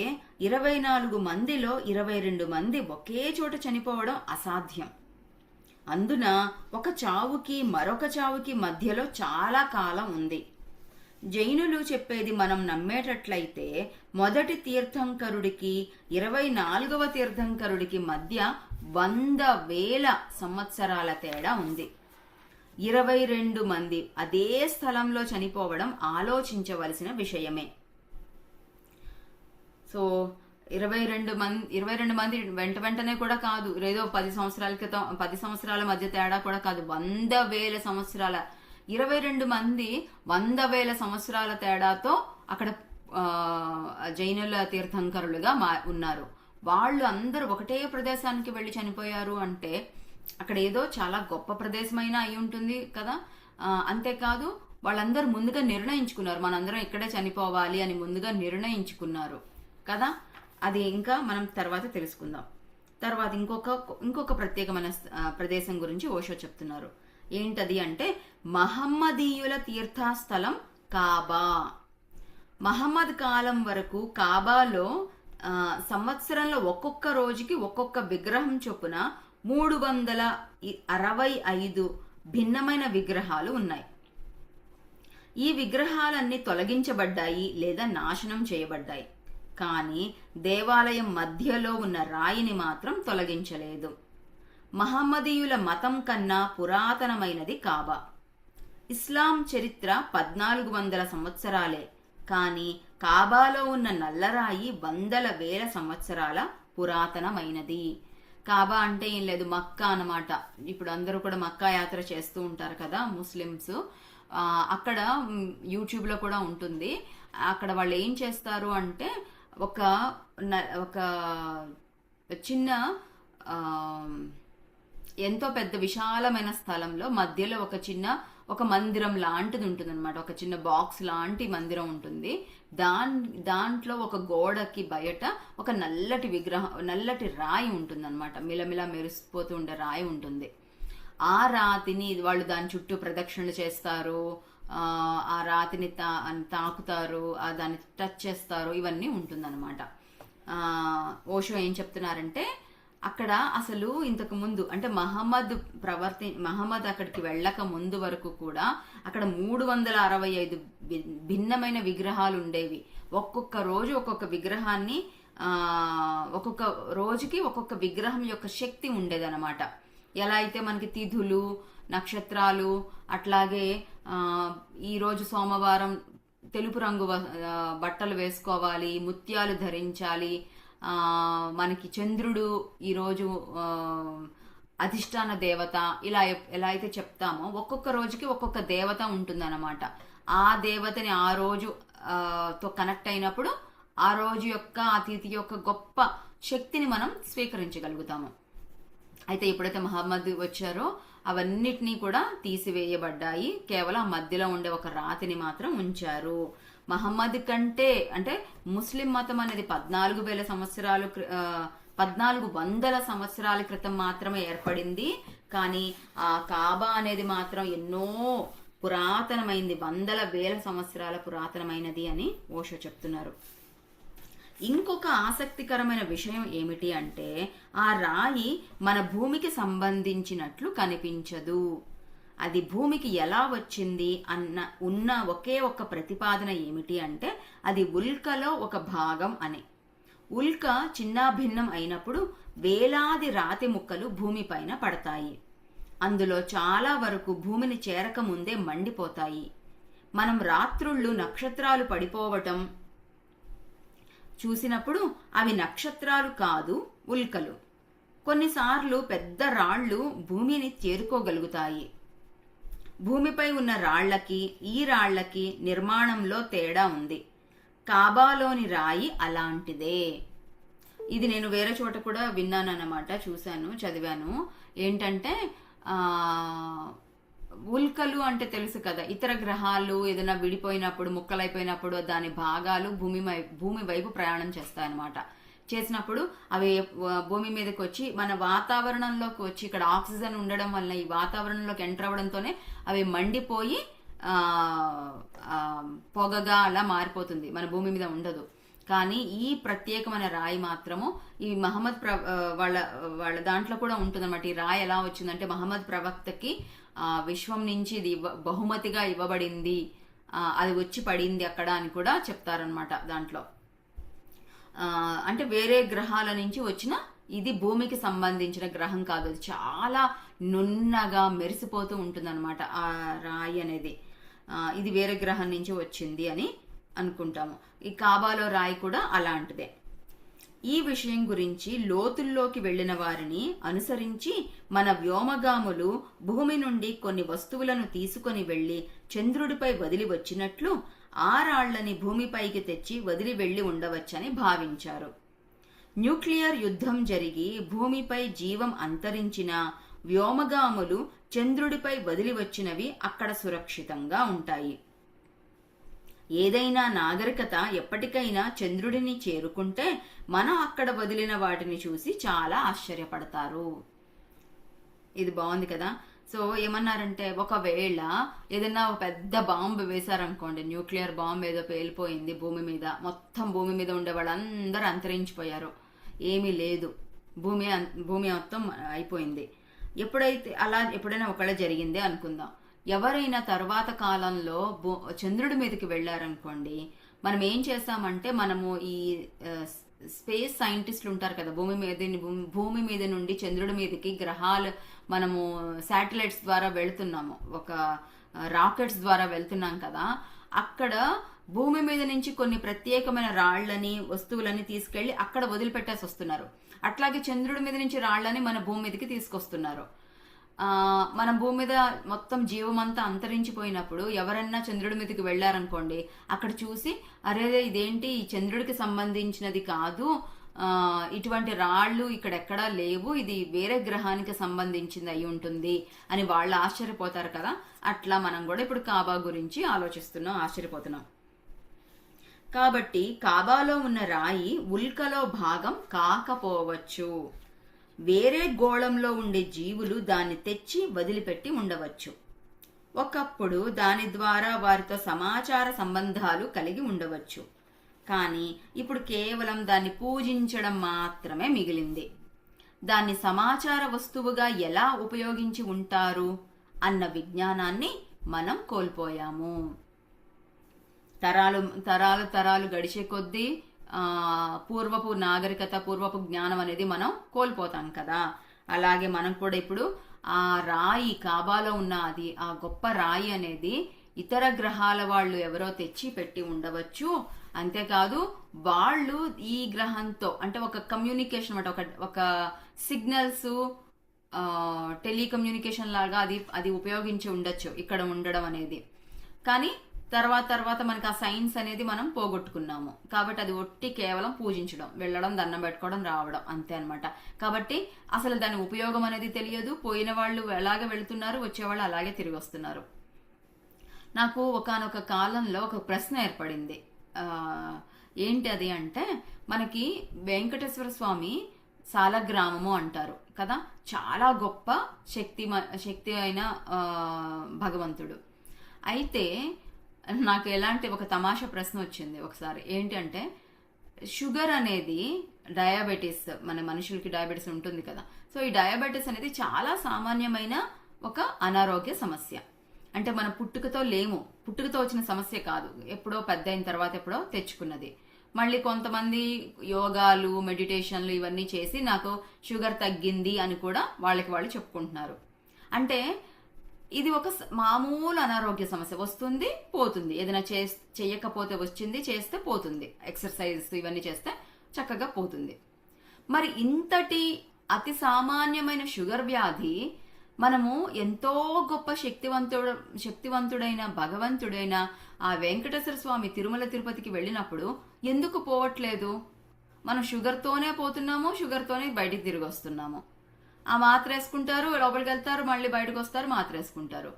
24 మందిలో 22 మంది ఒకే చోట చనిపోవడం అసాధ్యం. అందున ఒక చావుకి మరొక చావుకి మధ్యలో చాలా కాలం ఉంది. జైనులు చెప్పేది మనం నమ్మేటట్లయితే మొదటి తీర్థంకరుడికి 24వ తీర్థంకరుడికి మధ్య 100,000 సంవత్సరాల తేడా ఉంది. 22 మంది అదే స్థలంలో చనిపోవడం ఆలోచించవలసిన విషయమే. సో 22 మంది వెంటనే కూడా కాదు, ఏదో 10 సంవత్సరాల క్రితం, 10 సంవత్సరాల మధ్య తేడా కూడా కాదు, 100,000 సంవత్సరాల, 22 మంది 100,000 సంవత్సరాల తేడాతో అక్కడ జైనుల తీర్థంకరులుగా ఉన్నారు. వాళ్ళు అందరూ ఒకటే ప్రదేశానికి వెళ్ళి చనిపోయారు అంటే అక్కడ ఏదో చాలా గొప్ప ప్రదేశమైనా అయి ఉంటుంది కదా. అంతేకాదు, వాళ్ళందరూ ముందుగా నిర్ణయించుకున్నారు, మనందరం ఇక్కడే చనిపోవాలి అని ముందుగా నిర్ణయించుకున్నారు కదా. అది ఇంకా మనం తర్వాత తెలుసుకుందాం. తర్వాత ఇంకొక ప్రత్యేకమైన ప్రదేశం గురించి ఓషో చెప్తున్నారు. ఏంటది అంటే మహమ్మదీయుల తీర్థస్థలం కాబా. మహమ్మద్ కాలం వరకు కాబాలో సంవత్సరంలో ఒక్కొక్క రోజుకి ఒక్కొక్క విగ్రహం చొప్పున 365 భిన్నమైన విగ్రహాలు ఉన్నాయి. ఈ విగ్రహాలన్నీ తొలగించబడ్డాయి లేదా నాశనం చేయబడ్డాయి. కానీ దేవాలయం మధ్యలో ఉన్న రాయిని మాత్రం తొలగించలేదు. మహమ్మదీయుల మతం కన్నా పురాతనమైనది కాబా. ఇస్లాం చరిత్ర 1400 సంవత్సరాలే. కానీ కాబాలో ఉన్న నల్లరాయి 100,000 సంవత్సరాల పురాతనమైనది. కాబా అంటే ఏం లేదు, మక్కా అన్నమాట. ఇప్పుడు అందరూ కూడా మక్కా యాత్ర చేస్తూ ఉంటారు కదా ముస్లిమ్స్. అక్కడ యూట్యూబ్లో కూడా ఉంటుంది. అక్కడ వాళ్ళు ఏం చేస్తారు అంటే ఒక చిన్న ఎంతో పెద్ద విశాలమైన స్థలంలో మధ్యలో ఒక మందిరం లాంటిది ఉంటుంది అనమాట. ఒక చిన్న బాక్స్ లాంటి మందిరం ఉంటుంది. దాంట్లో ఒక గోడకి బయట ఒక నల్లటి రాయి ఉంటుంది అనమాట. మిలమిలా మెరిసిపోతూ ఉండే రాయి ఉంటుంది. ఆ రాతిని వాళ్ళు దాని చుట్టూ ప్రదక్షిణలు చేస్తారు, ఆ రాతిని తాకుతారు, దాన్ని టచ్ చేస్తారు, ఇవన్నీ ఉంటుందన్నమాట. ఓషో ఏం చెప్తున్నారంటే అక్కడ అసలు ఇంతకు ముందు అంటే మహమ్మద్ అక్కడికి వెళ్ళక ముందు వరకు కూడా అక్కడ 365 భిన్నమైన విగ్రహాలు ఉండేవి. ఒక్కొక్క రోజు ఒక్కొక్క విగ్రహాన్ని, ఒక్కొక్క రోజుకి ఒక్కొక్క విగ్రహం యొక్క శక్తి ఉండేదన్నమాట. ఎలా అయితే మనకి తిథులు, నక్షత్రాలు, అట్లాగే ఈరోజు సోమవారం తెలుపు రంగు బట్టలు వేసుకోవాలి, ముత్యాలు ధరించాలి, మనకి చంద్రుడు ఈరోజు అధిష్టాన దేవత, ఇలా ఎలా అయితే చెప్తామో ఒక్కొక్క రోజుకి ఒక్కొక్క దేవత ఉంటుందన్నమాట. ఆ దేవతని ఆ రోజు తో కనెక్ట్ అయినప్పుడు ఆ రోజు యొక్క, ఆ తిథి యొక్క గొప్ప శక్తిని మనం స్వీకరించగలుగుతాము. అయితే ఎప్పుడైతే మహమ్మద్ వచ్చారో అవన్నిటినీ కూడా తీసివేయబడ్డాయి. కేవలం మధ్యలో ఉండే ఒక రాతిని మాత్రం ఉంచారు. మహమ్మద్ కంటే అంటే ముస్లిం మతం అనేది 14,000 సంవత్సరాలు 1400 సంవత్సరాల క్రితం మాత్రమే ఏర్పడింది. కానీ ఆ కాబా అనేది మాత్రం ఎన్నో పురాతనమైంది, 100,000 సంవత్సరాల పురాతనమైనది అని ఓషో చెప్తున్నారు. ఇంకొక ఆసక్తికరమైన విషయం ఏమిటి అంటే ఆ రాయి మన భూమికి సంబంధించినట్లు కనిపించదు. అది భూమికి ఎలా వచ్చింది ఉన్న ఒకే ఒక్క ప్రతిపాదన ఏమిటి అంటే అది ఉల్కలో ఒక భాగం అని. ఉల్క చిన్నాభిన్నం అయినప్పుడు వేలాది రాతి ముక్కలు భూమిపైన పడతాయి. అందులో చాలా వరకు భూమిని చేరక ముందే మండిపోతాయి. మనం రాత్రుళ్ళు నక్షత్రాలు పడిపోవటం చూసినప్పుడు అవి నక్షత్రాలు కాదు, ఉల్కలు. కొన్నిసార్లు పెద్ద రాళ్లు భూమిని చేరుకోగలుగుతాయి. భూమిపై ఉన్న రాళ్లకి ఈ రాళ్లకి నిర్మాణంలో తేడా ఉంది. కాబాలోని రాయి అలాంటిదే. ఇది నేను వేరే చోట కూడా విన్నానన్నమాట, చూశాను, చదివాను. ఏంటంటే ఉల్కలు అంటే తెలుసు కదా, ఇతర గ్రహాలు ఏదైనా విడిపోయినప్పుడు, ముక్కలైపోయినప్పుడు దాని భాగాలు భూమి వైపు ప్రయాణం చేస్తాయన్నమాట. చేసినప్పుడు అవి భూమి మీదకి వచ్చి మన వాతావరణంలోకి వచ్చి, ఇక్కడ ఆక్సిజన్ ఉండడం వల్ల ఈ వాతావరణంలోకి ఎంటర్ అవ్వడంతోనే అవి మండిపోయి పొగగా అలా మారిపోతుంది, మన భూమి మీద ఉండదు. కానీ ఈ ప్రత్యేకమైన రాయి మాత్రము ఈ మహమ్మద్ వాళ్ళ దాంట్లో కూడా ఉంటుందన్నమాట. ఈ రాయి ఎలా వచ్చిందంటే మహమ్మద్ ప్రవక్తకి విశ్వం నుంచి ఇది బహుమతిగా ఇవ్వబడింది, అది వచ్చి పడింది అక్కడ అని కూడా చెప్తారనమాట దాంట్లో. అంటే వేరే గ్రహాల నుంచి వచ్చిన, ఇది భూమికి సంబంధించిన గ్రహం కాదు, అది చాలా నున్నగా మెరిసిపోతూ ఉంటుందన్నమాట ఆ రాయి అనేది. ఇది వేరే గ్రహం నుంచి వచ్చింది అని అనుకుంటాము. ఈ కాబాలో రాయి కూడా అలాంటిదే. ఈ విషయం గురించి లోతుల్లోకి వెళ్లిన వారిని అనుసరించి మన వ్యోమగాములు భూమి నుండి కొన్ని వస్తువులను తీసుకొని వెళ్లి చంద్రుడిపై వదిలి వచ్చినట్లు ఆ రాళ్లని భూమిపైకి తెచ్చి వదిలి వెళ్లి ఉండవచ్చని భావించారు. న్యూక్లియర్ యుద్ధం జరిగి భూమిపై జీవం అంతరించిన వ్యోమగాములు చంద్రుడిపై వదిలి వచ్చినవి అక్కడ సురక్షితంగా ఉంటాయి. ఏదైనా నాగరికత ఎప్పటికైనా చంద్రుడిని చేరుకుంటే మనం అక్కడ వదిలిన వాటిని చూసి చాలా ఆశ్చర్యపడతారు. ఇది బాగుంది కదా. సో ఏమన్నారంటే, ఒకవేళ ఏదైనా ఒక పెద్ద బాంబు వేశారనుకోండి, న్యూక్లియర్ బాంబు ఏదో పేలిపోయింది భూమి మీద, మొత్తం భూమి మీద ఉండే వాళ్ళందరూ అంతరించిపోయారు, ఏమీ లేదు, భూమి మొత్తం అయిపోయింది. ఎప్పుడైనా ఒకవేళ జరిగిందే అనుకుందాం, ఎవరైనా తర్వాత కాలంలో చంద్రుడి మీదకి వెళ్ళారనుకోండి, మనం ఏం చేస్తామంటే, మనము ఈ స్పేస్ సైంటిస్టులు ఉంటారు కదా, భూమి మీద నుండి చంద్రుడి మీదకి గ్రహాలు మనము శాటిలైట్స్ ద్వారా వెళుతున్నాము, ఒక రాకెట్స్ ద్వారా వెళ్తున్నాం కదా, అక్కడ భూమి మీద నుంచి కొన్ని ప్రత్యేకమైన రాళ్లని, వస్తువులని తీసుకెళ్లి అక్కడ వదిలిపెట్టేసి వస్తున్నారు. అట్లాగే చంద్రుడి మీద నుంచి రాళ్లని మన భూమి మీదకి తీసుకొస్తున్నారు. మనం భూమి మీద మొత్తం జీవమంతా అంతరించిపోయినప్పుడు ఎవరన్నా చంద్రుడి మీదకి వెళ్ళారనుకోండి, అక్కడ చూసి అరే ఇదేంటి, ఈ చంద్రుడికి సంబంధించినది కాదు, ఇటువంటి రాళ్ళు ఇక్కడెక్కడా లేవు, ఇది వేరే గ్రహానికి సంబంధించింది అయి ఉంటుంది అని వాళ్ళు ఆశ్చర్యపోతారు కదా. అట్లా మనం కూడా ఇప్పుడు కాబా గురించి ఆశ్చర్యపోతున్నాం. కాబట్టి కాబాలో ఉన్న రాయి ఉల్కలో భాగం కాకపోవచ్చు. వేరే గోళంలో ఉండే జీవులు దాన్ని తెచ్చి వదిలిపెట్టి ఉండవచ్చు. ఒకప్పుడు దాని ద్వారా వారితో సమాచార సంబంధాలు కలిగి ఉండవచ్చు. కానీ ఇప్పుడు కేవలం దాన్ని పూజించడం మాత్రమే మిగిలింది. దాన్ని సమాచార వస్తువుగా ఎలా ఉపయోగించి ఉంటారు అన్న విజ్ఞానాన్ని మనం కోల్పోయాము. తరాలు గడిచే కొద్దీ పూర్వపు నాగరికత, పూర్వపు జ్ఞానం అనేది మనం కోల్పోతాం కదా. అలాగే మనం కూడా ఇప్పుడు ఆ రాయి, కాబాలో ఉన్న ఆ గొప్ప రాయి అనేది ఇతర గ్రహాల వాళ్ళు ఎవరో తెచ్చి పెట్టి ఉండవచ్చు. అంతేకాదు వాళ్ళు ఈ గ్రహంతో అంటే ఒక కమ్యూనికేషన్ అంటే ఒక సిగ్నల్స్, టెలికమ్యూనికేషన్ లాగా అది ఉపయోగించి ఉండొచ్చు ఇక్కడ ఉండడం అనేది. కానీ తర్వాత మనకి ఆ సైన్స్ అనేది మనం పోగొట్టుకున్నాము. కాబట్టి అది ఒట్టి కేవలం పూజించడం, వెళ్ళడం, దండం పెట్టుకోవడం, రావడం, అంతే అనమాట. కాబట్టి అసలు దాని ఉపయోగం అనేది తెలియదు. పోయిన వాళ్ళు ఎలాగే వెళుతున్నారు, వచ్చేవాళ్ళు అలాగే తిరిగి వస్తున్నారు. నాకు ఒకానొక కాలంలో ఒక ప్రశ్న ఏర్పడింది. ఏంటి అది అంటే, మనకి వెంకటేశ్వర స్వామి సాలగ్రామము అంటారు కదా, చాలా గొప్ప శక్తి అయిన భగవంతుడు. అయితే నాకు ఎలాంటి ఒక తమాషా ప్రశ్న వచ్చింది ఒకసారి. ఏంటి అంటే, షుగర్ అనేది డయాబెటీస్, మన మనుషులకి డయాబెటీస్ ఉంటుంది కదా. సో ఈ డయాబెటీస్ అనేది చాలా సామాన్యమైన ఒక అనారోగ్య సమస్య. అంటే మన పుట్టుకతో వచ్చిన సమస్య కాదు, ఎప్పుడో పెద్ద అయిన తర్వాత ఎప్పుడో తెచ్చుకున్నది. మళ్ళీ కొంతమంది యోగాలు, మెడిటేషన్లు ఇవన్నీ చేసి నాకు షుగర్ తగ్గింది అని కూడా వాళ్ళకి వాళ్ళు చెప్పుకుంటున్నారు. అంటే ఇది ఒక మామూలు అనారోగ్య సమస్య, వస్తుంది పోతుంది, ఏదైనా చెయ్యకపోతే వచ్చింది, చేస్తే పోతుంది, ఎక్సర్సైజ్ ఇవన్నీ చేస్తే చక్కగా పోతుంది. మరి ఇంతటి అతి సామాన్యమైన షుగర్ వ్యాధి మనము ఎంతో గొప్ప శక్తివంతుడైన భగవంతుడైన ఆ వెంకటేశ్వర స్వామి తిరుమల తిరుపతికి వెళ్ళినప్పుడు ఎందుకు పోవట్లేదు? మనం షుగర్తోనే పోతున్నాము, షుగర్తోనే బయటికి తిరిగి వస్తున్నాము. ఆ మాత్ర వేసుకుంటారు, లోపలికి వెళ్తారు, మళ్ళీ బయటకు వస్తారు, మాత్ర వేసుకుంటారు.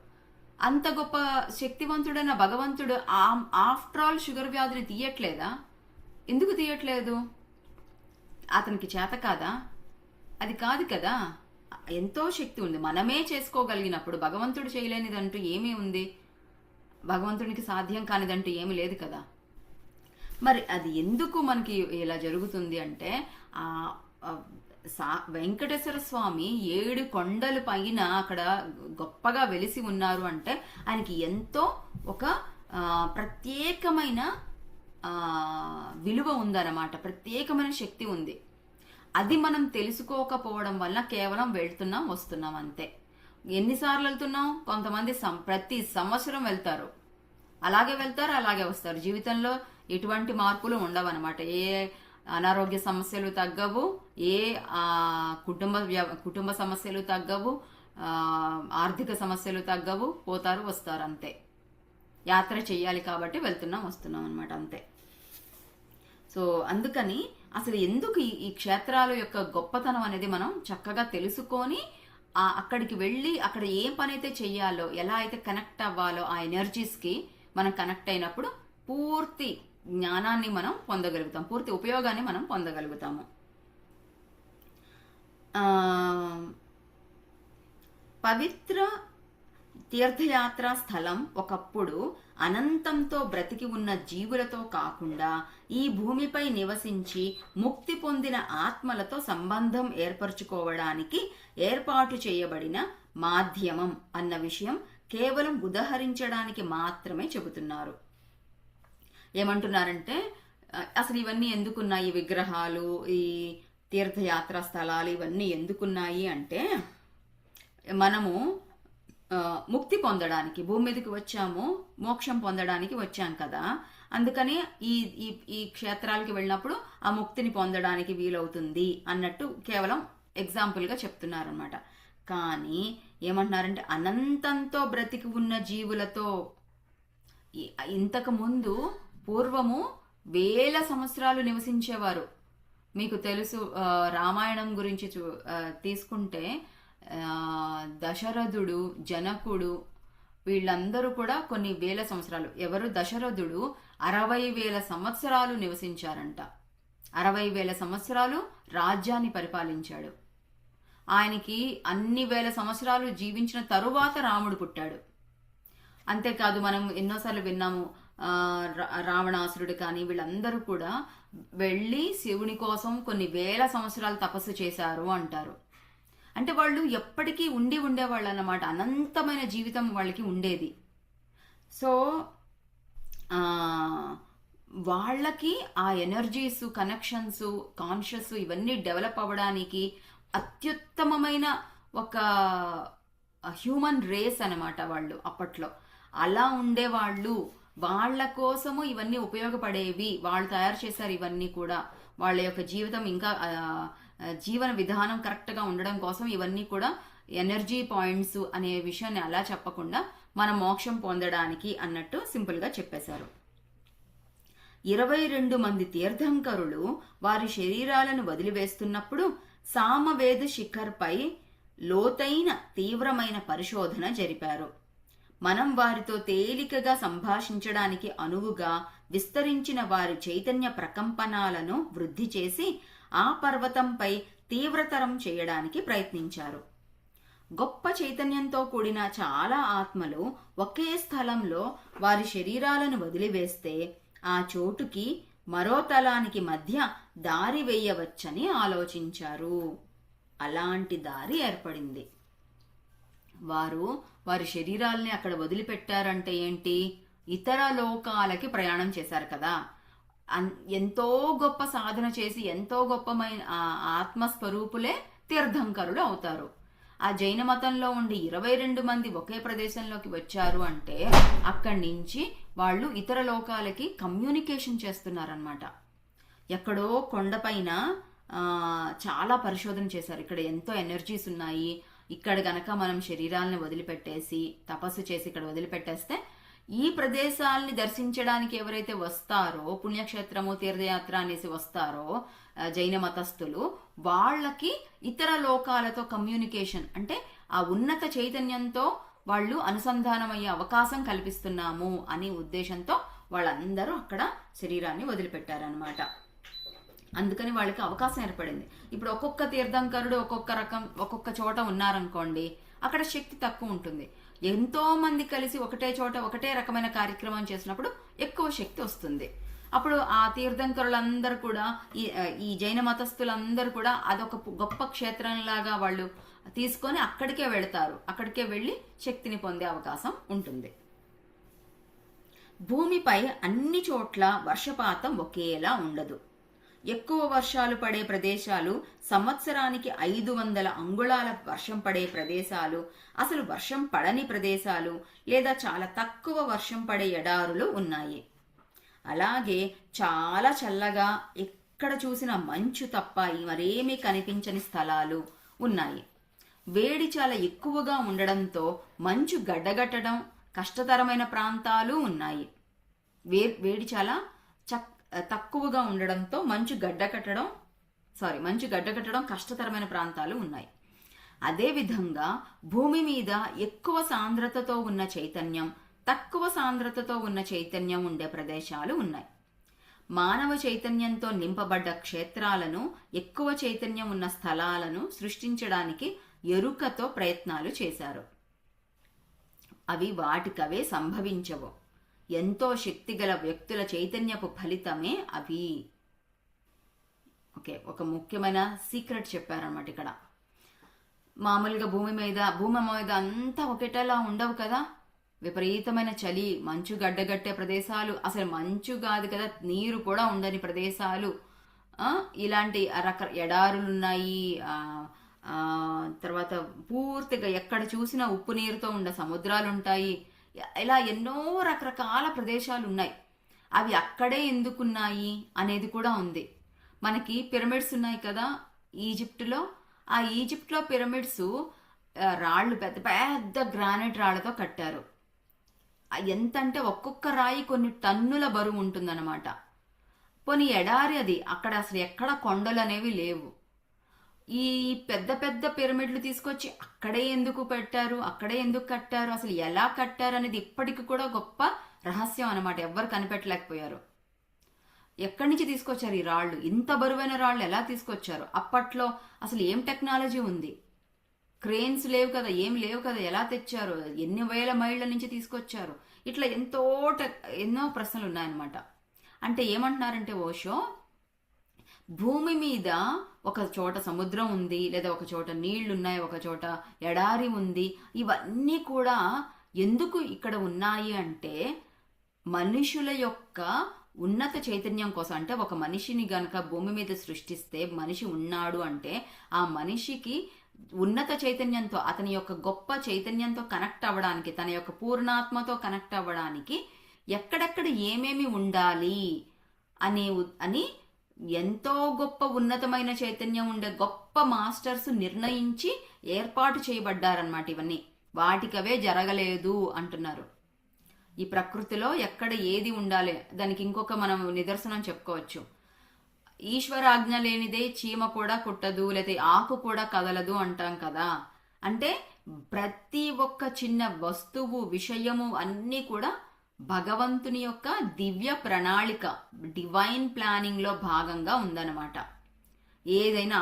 అంత గొప్ప శక్తివంతుడైన భగవంతుడు ఆఫ్టర్ ఆల్ షుగర్ వ్యాధిని తీయట్లేదా? ఎందుకు తీయట్లేదు? అతనికి చేత కాదా? అది కాదు కదా. ఎంతో శక్తి ఉంది, మనమే చేసుకోగలిగినప్పుడు భగవంతుడు చేయలేనిదంటూ ఏమీ ఉంది? భగవంతునికి సాధ్యం కానిదంటూ ఏమీ లేదు కదా. మరి అది ఎందుకు మనకి ఇలా జరుగుతుంది అంటే వెంకటేశ్వర స్వామి 7 కొండల పైన అక్కడ గొప్పగా వెలిసి ఉన్నారు అంటే ఆయనకి ఎంతో ఒక ప్రత్యేకమైన విలువ ఉందన్నమాట, ప్రత్యేకమైన శక్తి ఉంది. అది మనం తెలుసుకోకపోవడం వల్ల కేవలం వెళ్తున్నాం వస్తున్నాం అంతే. ఎన్నిసార్లు వెళ్తున్నాం? కొంతమంది ప్రతి సంవత్సరం వెళ్తారు, అలాగే వెళ్తారు, అలాగే వస్తారు. జీవితంలో ఎటువంటి మార్పులు ఉండవన్నమాట. ఏ అనారోగ్య సమస్యలు తగ్గవు, ఏ కుటుంబ సమస్యలు తగ్గవు, ఆర్థిక సమస్యలు తగ్గవు, పోతారు వస్తారు అంతే. యాత్ర చెయ్యాలి కాబట్టి వెళ్తున్నాం వస్తున్నాం అనమాట అంతే. సో అందుకని అసలు ఎందుకు ఈ క్షేత్రాల యొక్క గొప్పతనం అనేది మనం చక్కగా తెలుసుకొని అక్కడికి వెళ్ళి అక్కడ ఏం పని అయితే చెయ్యాలో, ఎలా అయితే కనెక్ట్ అవ్వాలో ఆ ఎనర్జీస్కి మనం కనెక్ట్ అయినప్పుడు పూర్తి జ్ఞానాన్ని మనం పొందగలుగుతాం, పూర్తి ఉపయోగాన్ని మనం పొందగలుగుతాము. పవిత్ర తీర్థయాత్రా స్థలం ఒకప్పుడు అనంతంతో బ్రతికి ఉన్న జీవులతో కాకుండా ఈ భూమిపై నివసించి ముక్తి పొందిన ఆత్మలతో సంబంధం ఏర్పరచుకోవడానికి ఏర్పాటు చేయబడిన మాధ్యమం అన్న విషయం కేవలం ఉదహరించడానికి మాత్రమే చెబుతున్నారు. ఏమంటున్నారంటే అసలు ఇవన్నీ ఎందుకున్నాయి, విగ్రహాలు, ఈ తీర్థయాత్రా స్థలాలు ఇవన్నీ ఎందుకున్నాయి అంటే మనము ముక్తి పొందడానికి భూమి మీదకి వచ్చాము, మోక్షం పొందడానికి వచ్చాం కదా. అందుకని ఈ క్షేత్రాలకి వెళ్ళినప్పుడు ఆ ముక్తిని పొందడానికి వీలవుతుంది అన్నట్టు కేవలం ఎగ్జాంపుల్గా చెప్తున్నారనమాట. కానీ ఏమంటున్నారంటే అనంతంతో బ్రతికి ఉన్న జీవులతో ఇంతకు ముందు పూర్వము 1000 సంవత్సరాలు నివసించేవారు. మీకు తెలుసు, రామాయణం గురించి తీసుకుంటే దశరథుడు, జనకుడు వీళ్ళందరూ కూడా కొన్ని 1000 సంవత్సరాలు. ఎవరు? దశరథుడు 60,000 సంవత్సరాలు నివసించారంట. 60,000 సంవత్సరాలు రాజ్యాన్ని పరిపాలించాడు. ఆయనకి అన్ని 1000 సంవత్సరాలు జీవించిన తరువాత రాముడు పుట్టాడు. అంతేకాదు మనం ఎన్నోసార్లు విన్నాము, రావణాసురుడు కానీ వీళ్ళందరూ కూడా వెళ్ళి శివుని కోసం కొన్ని 1000 సంవత్సరాలు తపస్సు చేశారు అంటారు. అంటే వాళ్ళు ఎప్పటికీ ఉండేవాళ్ళు అన్నమాట, అనంతమైన జీవితం వాళ్ళకి ఉండేది. సో వాళ్ళకి ఆ ఎనర్జీస్, కనెక్షన్స్, కాన్షియస్ ఇవన్నీ డెవలప్ అవ్వడానికి అత్యుత్తమమైన ఒక హ్యూమన్ రేస్ అనమాట వాళ్ళు అప్పట్లో. అలా ఉండేవాళ్ళు, వాళ్ళ కోసము ఇవన్నీ ఉపయోగపడేవి, వాళ్ళు తయారు చేశారు ఇవన్నీ కూడా. వాళ్ళ యొక్క జీవితం ఇంకా జీవన విధానం కరెక్ట్గా ఉండడం కోసం ఇవన్నీ కూడా ఎనర్జీ పాయింట్స్ అనే విషయాన్ని అలా చెప్పకుండా మన మోక్షం పొందడానికి అన్నట్టు సింపుల్గా చెప్పేశారు. 22 మంది తీర్థంకరులు వారి శరీరాలను వదిలివేస్తున్నప్పుడు సామవేద శిఖర్పై లోతైన తీవ్రమైన పరిశోధన జరిపారు. మనం వారితో తేలికగా సంభాషించడానికి అనువుగా విస్తరించిన వారి చైతన్య ప్రకంపనాలను వృద్ధి చేసి ఆ పర్వతంపై తీవ్రతరం చేయడానికి ప్రయత్నించారు. గొప్ప చైతన్యంతో కూడిన చాలా ఆత్మలు ఒకే స్థలంలో వారి శరీరాలను వదిలివేస్తే ఆ చోటుకి మరో తలానికి మధ్య దారి వేయవచ్చని ఆలోచించారు. అలాంటి దారి ఏర్పడింది. వారి శరీరాల్ని అక్కడ వదిలిపెట్టారంటే ఏంటి? ఇతర లోకాలకి ప్రయాణం చేశారు కదా. ఎంతో గొప్ప సాధన చేసి ఎంతో గొప్పమైన ఆత్మస్వరూపులే తీర్థంకరులు అవుతారు. ఆ జైన మతంలో ఉండి 22 మంది ఒకే ప్రదేశంలోకి వచ్చారు అంటే అక్కడి నుంచి వాళ్ళు ఇతర లోకాలకి కమ్యూనికేషన్ చేస్తున్నారనమాట. ఎక్కడో కొండపైన చాలా పరిశోధన చేశారు. ఇక్కడ ఎంతో ఎనర్జీస్ ఉన్నాయి, ఇక్కడ గనక మనం శరీరాలను వదిలిపెట్టేసి తపస్సు చేసి ఇక్కడ వదిలిపెట్టేస్తే ఈ ప్రదేశాలని దర్శించడానికి ఎవరైతే వస్తారో, పుణ్యక్షేత్రము తీర్థయాత్ర అనేసి వస్తారో జైన మతస్థులు, వాళ్ళకి ఇతర లోకాలతో కమ్యూనికేషన్ అంటే ఆ ఉన్నత చైతన్యంతో వాళ్ళు అనుసంధానమయ్యే అవకాశం కల్పిస్తున్నాము అనే ఉద్దేశంతో వాళ్ళందరూ అక్కడ శరీరాన్ని వదిలిపెట్టారనమాట. అందుకని వాళ్ళకి అవకాశం ఏర్పడింది. ఇప్పుడు ఒక్కొక్క తీర్థంకరుడు ఒక్కొక్క చోట ఉన్నారనుకోండి, అక్కడ శక్తి తక్కువ ఉంటుంది. ఎంతో మంది కలిసి ఒకటే చోట ఒకటే రకమైన కార్యక్రమం చేసినప్పుడు ఎక్కువ శక్తి వస్తుంది. అప్పుడు ఆ తీర్థంకరులందరూ కూడా ఈ జైన మతస్థులందరూ కూడా అదొక గొప్ప క్షేత్రంలాగా వాళ్ళు తీసుకొని అక్కడికే వెళతారు. అక్కడికే వెళ్ళి శక్తిని పొందే అవకాశం ఉంటుంది. భూమిపై అన్ని చోట్ల వర్షపాతం ఒకేలా ఉండదు. ఎక్కువ వర్షాలు పడే ప్రదేశాలు, సంవత్సరానికి 500 అంగుళాల వర్షం పడే ప్రదేశాలు, అసలు వర్షం పడని ప్రదేశాలు, లేదా చాలా తక్కువ వర్షం పడే ఎడారులు ఉన్నాయి. అలాగే చాలా చల్లగా ఎక్కడ చూసిన మంచు తప్ప మరేమీ కనిపించని స్థలాలు ఉన్నాయి. వేడి చాలా ఎక్కువగా ఉండడంతో మంచు గడ్డగట్టడం కష్టతరమైన ప్రాంతాలు ఉన్నాయి. వేడి చాలా తక్కువగా ఉండడంతో మంచు గడ్డకట్టడం కష్టతరమైన ప్రాంతాలు ఉన్నాయి. అదేవిధంగా భూమి మీద ఎక్కువ సాంద్రతతో ఉన్న చైతన్యం, తక్కువ సాంద్రతతో ఉన్న చైతన్యం ఉండే ప్రదేశాలు ఉన్నాయి. మానవ చైతన్యంతో నింపబడ్డ క్షేత్రాలను, ఎక్కువ చైతన్యం ఉన్న స్థలాలను సృష్టించడానికి ఎరుకతో ప్రయత్నాలు చేశారు. అవి వాటికవే సంభవించవు. ఎంతో శక్తిగల వ్యక్తుల చైతన్యపు ఫలితమే అవి. ఓకే, ఒక ముఖ్యమైన సీక్రెట్ చెప్పారన్నమాట ఇక్కడ. మామూలుగా భూమి మీద అంతా ఒకటేలా ఉండవు కదా. విపరీతమైన చలి, మంచు గడ్డగట్టే ప్రదేశాలు, అసలు మంచు కాదు కదా, నీరు కూడా ఉండని ప్రదేశాలు, ఇలాంటి ఎడారులున్నాయి. తర్వాత పూర్తిగా ఎక్కడ చూసినా ఉప్పు నీరుతో ఉండే సముద్రాలు ఉంటాయి. ఇలా ఎన్నో రకరకాల ప్రదేశాలు ఉన్నాయి. అవి అక్కడే ఎందుకున్నాయి అనేది కూడా ఉంది. మనకి పిరమిడ్స్ ఉన్నాయి కదా ఈజిప్టులో. ఆ ఈజిప్ట్లో పిరమిడ్స్ రాళ్ళు పెద్ద పెద్ద గ్రానైట్ రాళ్లతో కట్టారు. ఎంత అంటే ఒక్కొక్క రాయి కొన్ని టన్నుల బరువు ఉంటుందన్నమాట. పోనీ ఎడారి అది, అక్కడ అసలు ఎక్కడ కొండలు అనేవి లేవు. ఈ పెద్ద పెద్ద పిరమిడ్లు తీసుకొచ్చి అక్కడే ఎందుకు పెట్టారు, అక్కడే ఎందుకు కట్టారు, అసలు ఎలా కట్టారు అనేది ఇప్పటికి కూడా గొప్ప రహస్యం అన్నమాట. ఎవ్వరు కనిపెట్టలేకపోయారు. ఎక్కడి నుంచి తీసుకొచ్చారు ఈ రాళ్ళు? ఇంత బరువైన రాళ్ళు ఎలా తీసుకొచ్చారు? అప్పట్లో అసలు ఏం టెక్నాలజీ ఉంది? క్రేన్స్ లేవు కదా, ఏం లేవు కదా, ఎలా తెచ్చారు? ఎన్ని వేల మైళ్ళ నుంచి తీసుకొచ్చారు? ఇట్లా ఎన్నో ప్రశ్నలు ఉన్నాయన్నమాట. అంటే ఏమంటున్నారంటే ఓషో, భూమి మీద ఒక చోట సముద్రం ఉంది, లేదా ఒక చోట నీళ్లున్నాయి, ఒక చోట ఎడారి ఉంది. ఇవన్నీ కూడా ఎందుకు ఇక్కడ ఉన్నాయి అంటే మనుషుల యొక్క ఉన్నత చైతన్యం కోసం. అంటే ఒక మనిషిని గనక భూమి మీద సృష్టిస్తే, మనిషి ఉన్నాడు అంటే ఆ మనిషికి ఉన్నత చైతన్యంతో, అతని యొక్క గొప్ప చైతన్యంతో కనెక్ట్ అవ్వడానికి, తన యొక్క పూర్ణాత్మతో కనెక్ట్ అవ్వడానికి ఎక్కడెక్కడ ఏమేమి ఉండాలి అని ఎంతో గొప్ప ఉన్నతమైన చైతన్యం ఉండే గొప్ప మాస్టర్స్ నిర్ణయించి ఏర్పాటు చేయబడ్డారన్నమాట. ఇవన్నీ వాటికవే జరగలేదు అంటున్నారు. ఈ ప్రకృతిలో ఎక్కడ ఏది ఉండాలి, దానికి ఇంకొక మనం నిదర్శనం చెప్పుకోవచ్చు. ఈశ్వరాజ్ఞ లేనిదే చీమ కూడా కుట్టదు, లేకపోతే ఆకు కూడా కదలదు అంటాం కదా. అంటే ప్రతి ఒక్క చిన్న వస్తువు, విషయము అన్నీ కూడా భగవంతుని యొక్క దివ్య ప్రణాళిక, డివైన్ ప్లానింగ్ లో భాగంగా ఉందన్నమాట. ఏదైనా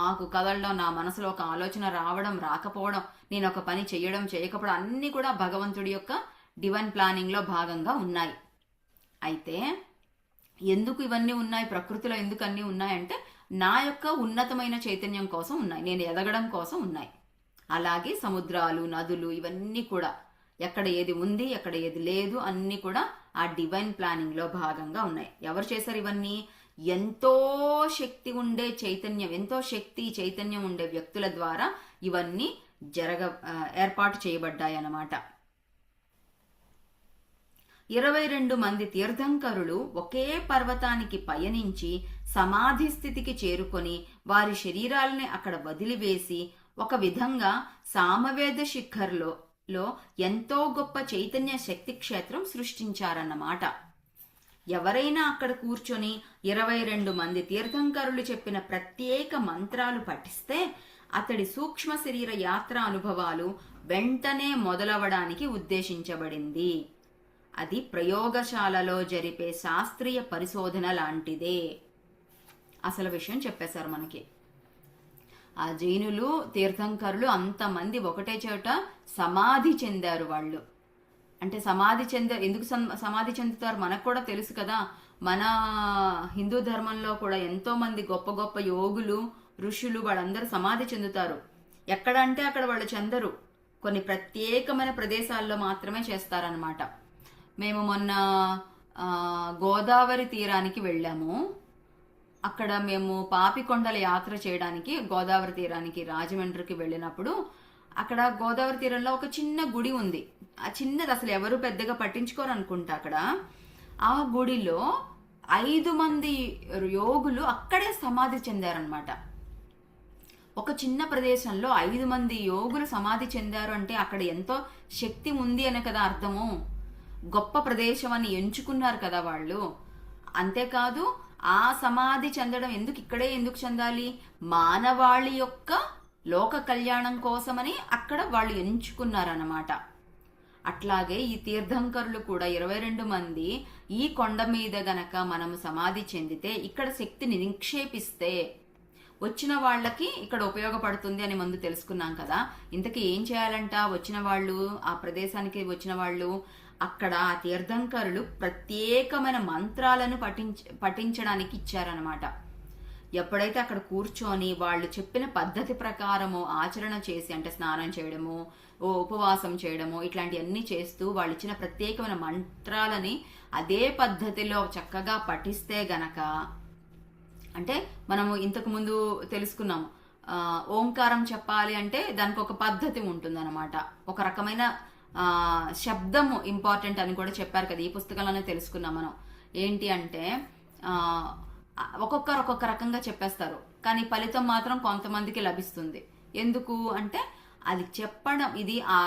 ఆకు కదలడం, నా మనసులో ఒక ఆలోచన రావడం, రాకపోవడం, నేను ఒక పని చేయడం, చేయకపోవడం, అన్నీ కూడా భగవంతుడి యొక్క డివైన్ ప్లానింగ్ లో భాగంగా ఉన్నాయి. అయితే ఎందుకు ఇవన్నీ ఉన్నాయి, ప్రకృతిలో ఎందుకు అన్నీ ఉన్నాయంటే నా యొక్క ఉన్నతమైన చైతన్యం కోసం ఉన్నాయి, నేను ఎదగడం కోసం ఉన్నాయి. అలాగే సముద్రాలు, నదులు ఇవన్నీ కూడా ఎక్కడ ఏది ఉంది, ఎక్కడ ఏది లేదు, అన్నీ కూడా ఆ డివైన్ ప్లానింగ్ లో భాగంగా ఉన్నాయి. ఎవరు చేశారు ఇవన్నీ? ఎంతో శక్తి ఉండే చైతన్యం, ఎంతో శక్తి చైతన్యం ఉండే వ్యక్తుల ద్వారా ఇవన్నీ ఏర్పాటు చేయబడ్డాయి అన్నమాట. 22 మంది తీర్థంకరులు ఒకే పర్వతానికి పయనించి సమాధి స్థితికి చేరుకొని వారి శరీరాలని అక్కడ వదిలివేసి ఒక విధంగా సామవేద శిఖర్లో ఎంతో గొప్ప చైతన్య శక్తి క్షేత్రం సృష్టించారన్నమాట. ఎవరైనా అక్కడ కూర్చొని 22 మంది తీర్థంకరులు చెప్పిన ప్రత్యేక మంత్రాలు పఠిస్తే అతడి సూక్ష్మ శరీర యాత్ర అనుభవాలు వెంటనే మొదలవడానికి ఉద్దేశించబడింది. అది ప్రయోగశాలలో జరిపే శాస్త్రీయ పరిశోధన లాంటిదే. అసలు విషయం చెప్పేశారు మనకి. ఆ జైనులు తీర్థంకరులు అంతమంది ఒకటే చోట సమాధి చెందారు. వాళ్ళు అంటే ఎందుకు సమాధి చెందుతారు మనకు కూడా తెలుసు కదా. మన హిందూ ధర్మంలో కూడా ఎంతో మంది గొప్ప గొప్ప యోగులు, ఋషులు వాళ్ళందరూ సమాధి చెందుతారు. ఎక్కడ అంటే అక్కడ వాళ్ళు చెందరు, కొన్ని ప్రత్యేకమైన ప్రదేశాల్లో మాత్రమే చేస్తారనమాట. మేము మొన్న గోదావరి తీరానికి వెళ్ళాము. అక్కడ మేము పాపికొండల యాత్ర చేయడానికి గోదావరి తీరానికి రాజమండ్రికి వెళ్ళినప్పుడు అక్కడ గోదావరి తీరంలో ఒక చిన్న గుడి ఉంది. ఆ చిన్నది అసలు ఎవరు పెద్దగా పట్టించుకోరు అనుకుంటా. అక్కడ ఆ గుడిలో 5 మంది యోగులు అక్కడే సమాధి చెందారనమాట. ఒక చిన్న ప్రదేశంలో 5 మంది యోగులు సమాధి చెందారు అంటే అక్కడ ఎంతో శక్తి ఉంది అనే కదా అర్థము. గొప్ప ప్రదేశం అని ఎంచుకున్నారు కదా వాళ్ళు. అంతేకాదు ఆ సమాధి చెందడం ఎందుకు చెందాలి, మానవాళి యొక్క లోక కళ్యాణం కోసమని అక్కడ వాళ్ళు ఎంచుకున్నారన్నమాట. అట్లాగే ఈ తీర్థంకరులు కూడా 22 మంది ఈ కొండ మీద గనక మనము సమాధి చెందితే ఇక్కడ శక్తిని నిక్షేపిస్తే వచ్చిన వాళ్ళకి ఇక్కడ ఉపయోగపడుతుంది అని ముందు తెలుసుకున్నాం కదా. ఇంతకీ ఏం చేయాలంట? వచ్చిన వాళ్ళు, ఆ ప్రదేశానికి వచ్చిన వాళ్ళు అక్కడ ఆ తీర్థంకరులు ప్రత్యేకమైన మంత్రాలను పఠించడానికి ఇచ్చారనమాట. ఎప్పుడైతే అక్కడ కూర్చొని వాళ్ళు చెప్పిన పద్ధతి ప్రకారము ఆచరణ చేసి, అంటే స్నానం చేయడము, ఉపవాసం చేయడము, ఇట్లాంటివన్నీ చేస్తూ వాళ్ళు ఇచ్చిన ప్రత్యేకమైన మంత్రాలని అదే పద్ధతిలో చక్కగా పఠిస్తే గనక, అంటే మనము ఇంతకు ముందు తెలుసుకున్నాము ఓంకారం చెప్పాలి అంటే దానికి ఒక పద్ధతి ఉంటుందన్నమాట. ఒక రకమైన శబ్దము ఇంపార్టెంట్ అని కూడా చెప్పారు కదా, ఈ పుస్తకంలోనే తెలుసుకున్నాం మనం. ఏంటి అంటే ఒక్కొక్కరు ఒక్కొక్క రకంగా చెప్పేస్తారు, కానీ ఫలితం మాత్రం కొంతమందికి లభిస్తుంది. ఎందుకు అంటే అది చెప్పడం, ఇది ఆ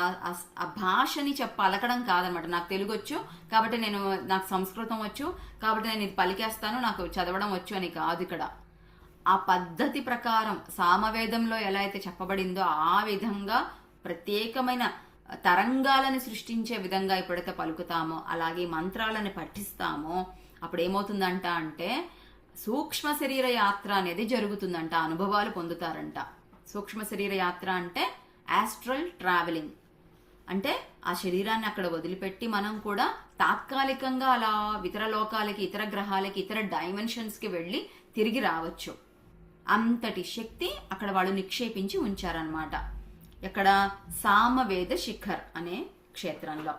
భాషని పలకడం కాదనమాట. నాకు తెలుగు వచ్చు కాబట్టి నాకు సంస్కృతం వచ్చు కాబట్టి నేను ఇది పలికేస్తాను, నాకు చదవడం వచ్చు అని కాదు. ఇక్కడ ఆ పద్ధతి ప్రకారం సామవేదంలో ఎలా అయితే చెప్పబడిందో ఆ విధంగా ప్రత్యేకమైన తరంగాలను సృష్టించే విధంగా ఎప్పుడైతే పలుకుతామో, అలాగే మంత్రాలను పఠిస్తామో అప్పుడు ఏమవుతుందంట అంటే సూక్ష్మ శరీర యాత్ర అనేది జరుగుతుందంట, అనుభవాలు పొందుతారంట. సూక్ష్మ శరీర యాత్ర అంటే ఆస్ట్రల్ ట్రావెలింగ్. అంటే ఆ శరీరాన్ని అక్కడ వదిలిపెట్టి మనం కూడా తాత్కాలికంగా అలా ఇతర లోకాలకి, ఇతర గ్రహాలకి, ఇతర డైమెన్షన్స్ కి వెళ్ళి తిరిగి రావచ్చు. అంతటి శక్తి అక్కడ వాళ్ళు నిక్షేపించి ఉంచారనమాట. ఇక్కడ సామవేద శిఖర్ అనే క్షేత్రంలో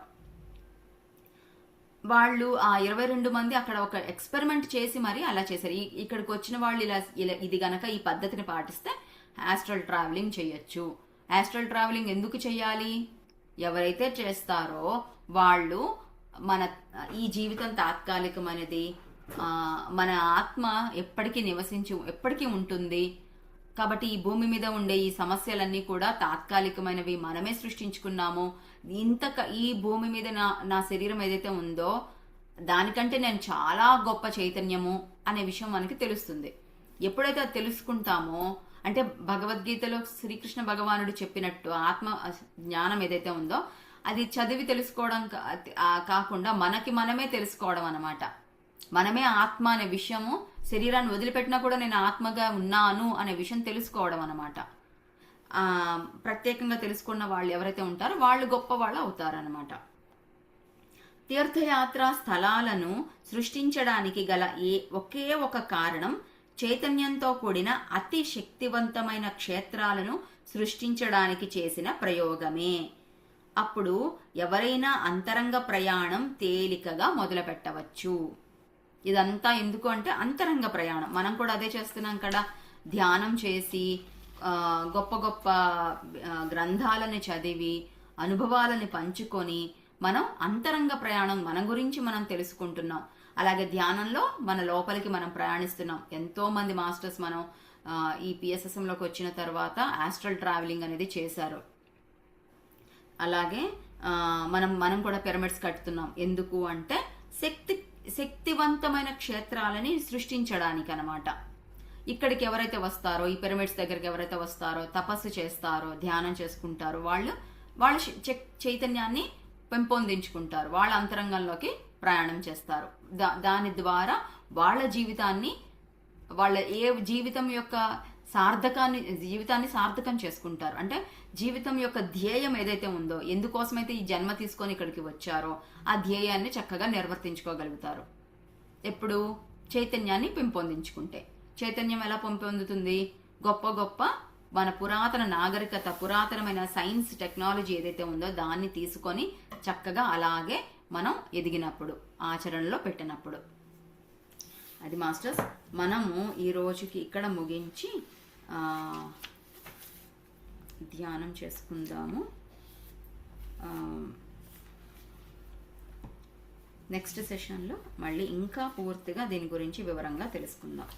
వాళ్ళు ఆ 22 మంది అక్కడ ఒక ఎక్స్పెరిమెంట్ చేసి మరి అలా చేశారు. ఇక్కడికి వచ్చిన వాళ్ళు ఇది గనక ఈ పద్ధతిని పాటిస్తే ఆస్ట్రల్ ట్రావెలింగ్ చేయొచ్చు. ఆస్ట్రల్ ట్రావెలింగ్ ఎందుకు చేయాలి? ఎవరైతే చేస్తారో వాళ్ళు ఈ జీవితం తాత్కాలికమైనది, మన ఆత్మ ఎప్పటికీ ఉంటుంది కాబట్టి ఈ భూమి మీద ఉండే ఈ సమస్యలన్నీ కూడా తాత్కాలికమైనవి, మనమే సృష్టించుకున్నాము. ఈ భూమి మీద నా శరీరం ఏదైతే ఉందో దానికంటే నేను చాలా గొప్ప చైతన్యము అనే విషయం మనకి తెలుస్తుంది. ఎప్పుడైతే అది తెలుసుకుంటామో, అంటే భగవద్గీతలో శ్రీకృష్ణ భగవానుడు చెప్పినట్టు ఆత్మ జ్ఞానం ఏదైతే ఉందో అది చదివి తెలుసుకోవడం కాకుండా మనమే తెలుసుకోవడం అన్నమాట. మనమే ఆత్మ అనే విషయము, శరీరాన్ని వదిలిపెట్టినా కూడా నేను ఆత్మగా ఉన్నాను అనే విషయం తెలుసుకోవడం అన్నమాట. ప్రత్యేకంగా తెలుసుకున్న వాళ్ళు ఎవరైతే ఉంటారో వాళ్ళు గొప్ప వాళ్ళు అవుతారనమాట. తీర్థయాత్ర స్థలాలను సృష్టించడానికి గల ఒకే ఒక కారణం చైతన్యంతో కూడిన అతి శక్తివంతమైన క్షేత్రాలను సృష్టించడానికి చేసిన ప్రయోగమే. అప్పుడు ఎవరైనా అంతరంగ ప్రయాణం తేలికగా మొదలు పెట్టవచ్చు. ఇదంతా ఎందుకు అంటే అంతరంగ ప్రయాణం. మనం కూడా అదే చేస్తున్నాం కదా, ధ్యానం చేసి గొప్ప గొప్ప గ్రంథాలని చదివి అనుభవాలని పంచుకొని మనం అంతరంగ ప్రయాణం మన గురించి మనం తెలుసుకుంటున్నాం. అలాగే ధ్యానంలో మన లోపలికి మనం ప్రయాణిస్తున్నాం. ఎంతో మంది మాస్టర్స్ మనం ఈ పిఎస్ఎస్ఎంలోకి వచ్చిన తర్వాత ఆస్ట్రల్ ట్రావెలింగ్ అనేది చేశారు. అలాగే మనం మనం కూడా పిరమిడ్స్ కట్టుతున్నాం. ఎందుకు అంటే శక్తివంతమైన క్షేత్రాలని సృష్టించడానికి అనమాట. ఇక్కడికి ఎవరైతే వస్తారో, ఈ పిరమిడ్స్ దగ్గరికి ఎవరైతే వస్తారో, తపస్సు చేస్తారో, ధ్యానం చేసుకుంటారో, వాళ్ళ చైతన్యాన్ని పెంపొందించుకుంటారు, వాళ్ళ అంతరంగంలోకి ప్రయాణం చేస్తారు. దాని ద్వారా వాళ్ళ జీవితాన్ని, వాళ్ళ జీవితం యొక్క జీవితాన్ని సార్థకం చేసుకుంటారు. అంటే జీవితం యొక్క ధ్యేయం ఏదైతే ఉందో, ఎందుకోసమైతే ఈ జన్మ తీసుకొని ఇక్కడికి వచ్చారో ఆ ధ్యేయాన్ని చక్కగా నిర్వర్తించుకోగలుగుతారు. ఎప్పుడు? చైతన్యాన్ని పెంపొందించుకుంటే. చైతన్యం ఎలా పెంపొందుతుంది? గొప్ప గొప్ప మన పురాతన నాగరికత, పురాతనమైన సైన్స్ టెక్నాలజీ ఏదైతే ఉందో దాన్ని తీసుకొని చక్కగా అలాగే మనం ఎదిగినప్పుడు, ఆచరణలో పెట్టినప్పుడు. అది మాస్టర్స్, మనము ఈ రోజుకి ఇక్కడ ముగించి ధ్యానం చేసుకుందాము. నెక్స్ట్ సెషన్లో మళ్ళీ ఇంకా పూర్తిగా దీని గురించి వివరంగా తెలుసుకుందాం.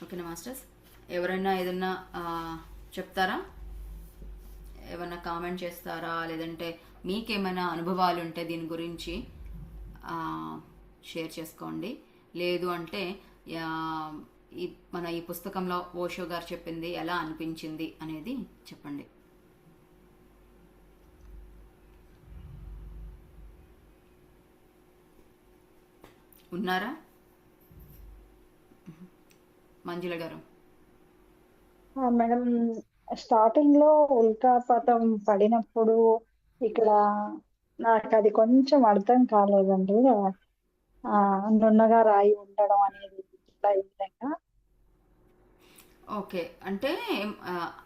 ఓకేనా మాస్టర్స్? ఎవరైనా ఏదన్నా చెప్తారా? ఏమన్నా కామెంట్ చేస్తారా? లేదంటే మీకేమైనా అనుభవాలు ఉంటే దీని గురించి షేర్ చేసుకోండి. లేదు అంటే మన ఈ పుస్తకంలో ఓషో గారు చెప్పింది ఎలా అనిపించింది అనేది చెప్పండి. ఉన్నారా మంజుల గారు? మేడం, స్టార్టింగ్ లో ఉల్కాపాతం పడినప్పుడు ఇక్కడ నాకు అది కొంచెం అర్థం కాలేదండి. నున్నగా రాయి ఉండడం అనేది ఈ విధంగా. ఓకే, అంటే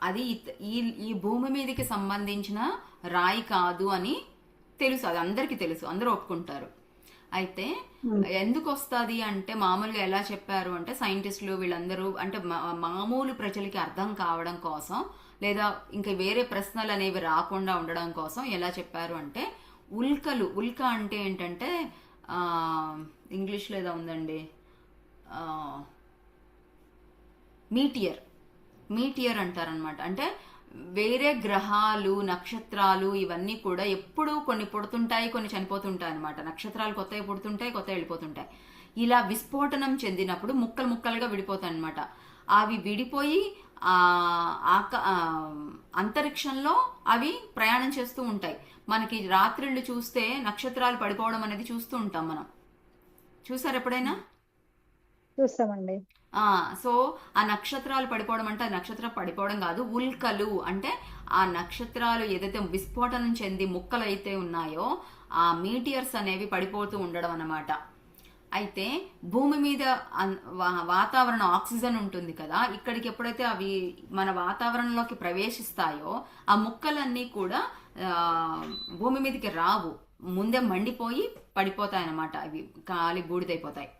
అది ఈ భూమి మీదకి సంబంధించిన రాయి కాదు అని తెలుసు, అది అందరికీ తెలుసు, అందరూ ఒప్పుకుంటారు. అయితే ఎందుకు వస్తుంది అంటే, మామూలుగా ఎలా చెప్పారు అంటే సైంటిస్టులు వీళ్ళందరూ, అంటే మామూలు ప్రజలకి అర్థం కావడం కోసం, లేదా ఇంకా వేరే ప్రశ్నలు అనేవి రాకుండా ఉండడం కోసం ఎలా చెప్పారు అంటే, ఉల్క అంటే ఏంటంటే ఇంగ్లీష్లో ఏదో ఉందండి, మీటియర్ అంటారనమాట. అంటే వేరే గ్రహాలు, నక్షత్రాలు ఇవన్నీ కూడా ఎప్పుడూ కొన్ని పుడుతుంటాయి, కొన్ని చనిపోతుంటాయి అనమాట. నక్షత్రాలు కొత్తవి పుడుతుంటాయి, కొత్తవి వెళ్ళిపోతుంటాయి. ఇలా విస్ఫోటనం చెందినప్పుడు ముక్కలు ముక్కలుగా విడిపోతాయి అనమాట. అవి విడిపోయి అంతరిక్షంలో అవి ప్రయాణం చేస్తూ ఉంటాయి. మనకి రాత్రిళ్ళు చూస్తే నక్షత్రాలు పడిపోవడం అనేది చూస్తూ ఉంటాం మనం. చూసారు ఎప్పుడైనా? చూస్తామండి. సో ఆ నక్షత్రాలు పడిపోవడం అంటే, నక్షత్రం పడిపోవడం కాదు, ఉల్కలు అంటే ఆ నక్షత్రాలు ఏదైతే విస్ఫోటనం చెంది ముక్కలు అయితే ఉన్నాయో ఆ మీటియర్స్ అనేవి పడిపోతూ ఉండడం అన్నమాట. అయితే భూమి మీద వాతావరణం, ఆక్సిజన్ ఉంటుంది కదా, ఇక్కడికి ఎప్పుడైతే అవి మన వాతావరణంలోకి ప్రవేశిస్తాయో ఆ ముక్కలన్నీ కూడా భూమి మీదకి రావు, ముందే మండిపోయి పడిపోతాయి అన్నమాట. అవి కాలి బూడిదైపోతాయి.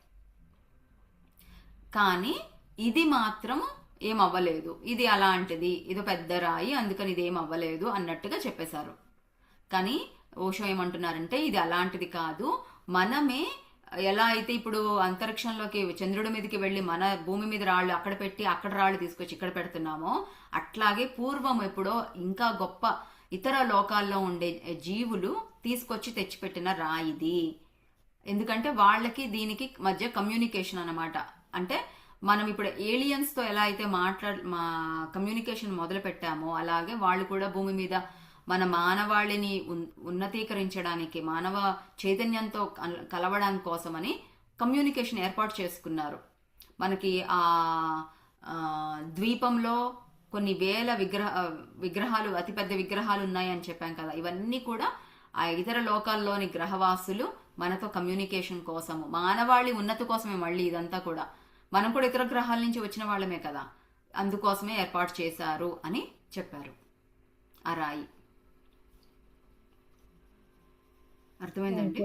కానీ ఇది మాత్రం ఏం అవ్వలేదు, ఇది అలాంటిది, ఇది పెద్ద రాయి, అందుకని ఇది ఏం అవ్వలేదు అన్నట్టుగా చెప్పేశారు. కానీ ఓషో ఏమంటున్నారంటే, ఇది అలాంటిది కాదు, మనమే ఎలా అయితే ఇప్పుడు అంతరిక్షంలోకి చంద్రుడి మీదకి వెళ్ళి మన భూమి మీద రాళ్ళు అక్కడ పెట్టి అక్కడ రాళ్ళు తీసుకొచ్చి ఇక్కడ పెడుతున్నామో, అట్లాగే పూర్వం ఎప్పుడో ఇంకా గొప్ప ఇతర లోకాల్లో ఉండే జీవులు తీసుకొచ్చి తెచ్చిపెట్టిన రాయిది. ఎందుకంటే వాళ్ళకి దీనికి మధ్య కమ్యూనికేషన్ అన్నమాట. అంటే మనం ఇప్పుడు ఏలియన్స్తో ఎలా అయితే కమ్యూనికేషన్ మొదలు పెట్టామో, అలాగే వాళ్ళు కూడా భూమి మీద మన మానవాళిని ఉన్నతీకరించడానికి, మానవ చైతన్యంతో కలవడానికి కోసమని కమ్యూనికేషన్ ఏర్పాటు చేసుకున్నారు. మనకి ఆ ద్వీపంలో కొన్ని వేల విగ్రహాలు, అతిపెద్ద విగ్రహాలు ఉన్నాయి అని చెప్పాం కదా, ఇవన్నీ కూడా ఆ ఇతర లోకాల్లోని గ్రహవాసులు మనతో కమ్యూనికేషన్ కోసము, మానవాళి ఉన్నతి కోసమే. మళ్ళీ ఇదంతా కూడా మనం కూడా ఇతర గ్రహాల నుంచి వచ్చిన వాళ్ళమే కదా, అందుకోసమే ఏర్పాటు చేశారు అని చెప్పారు ఆ రాయి. అర్థమైందండి?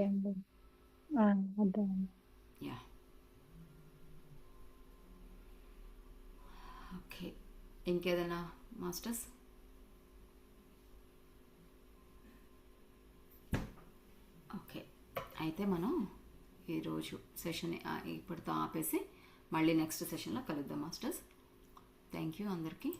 Yeah, okay. ఇంకేదైనా మాస్టర్స్? ఓకే, అయితే మనం ఈరోజు సెషన్ ఇప్పటితో ఆపేసి మళ్ళీ నెక్స్ట్ సెషన్లో కలుద్దాం మాస్టర్స్. థ్యాంక్ యూ అందరికీ.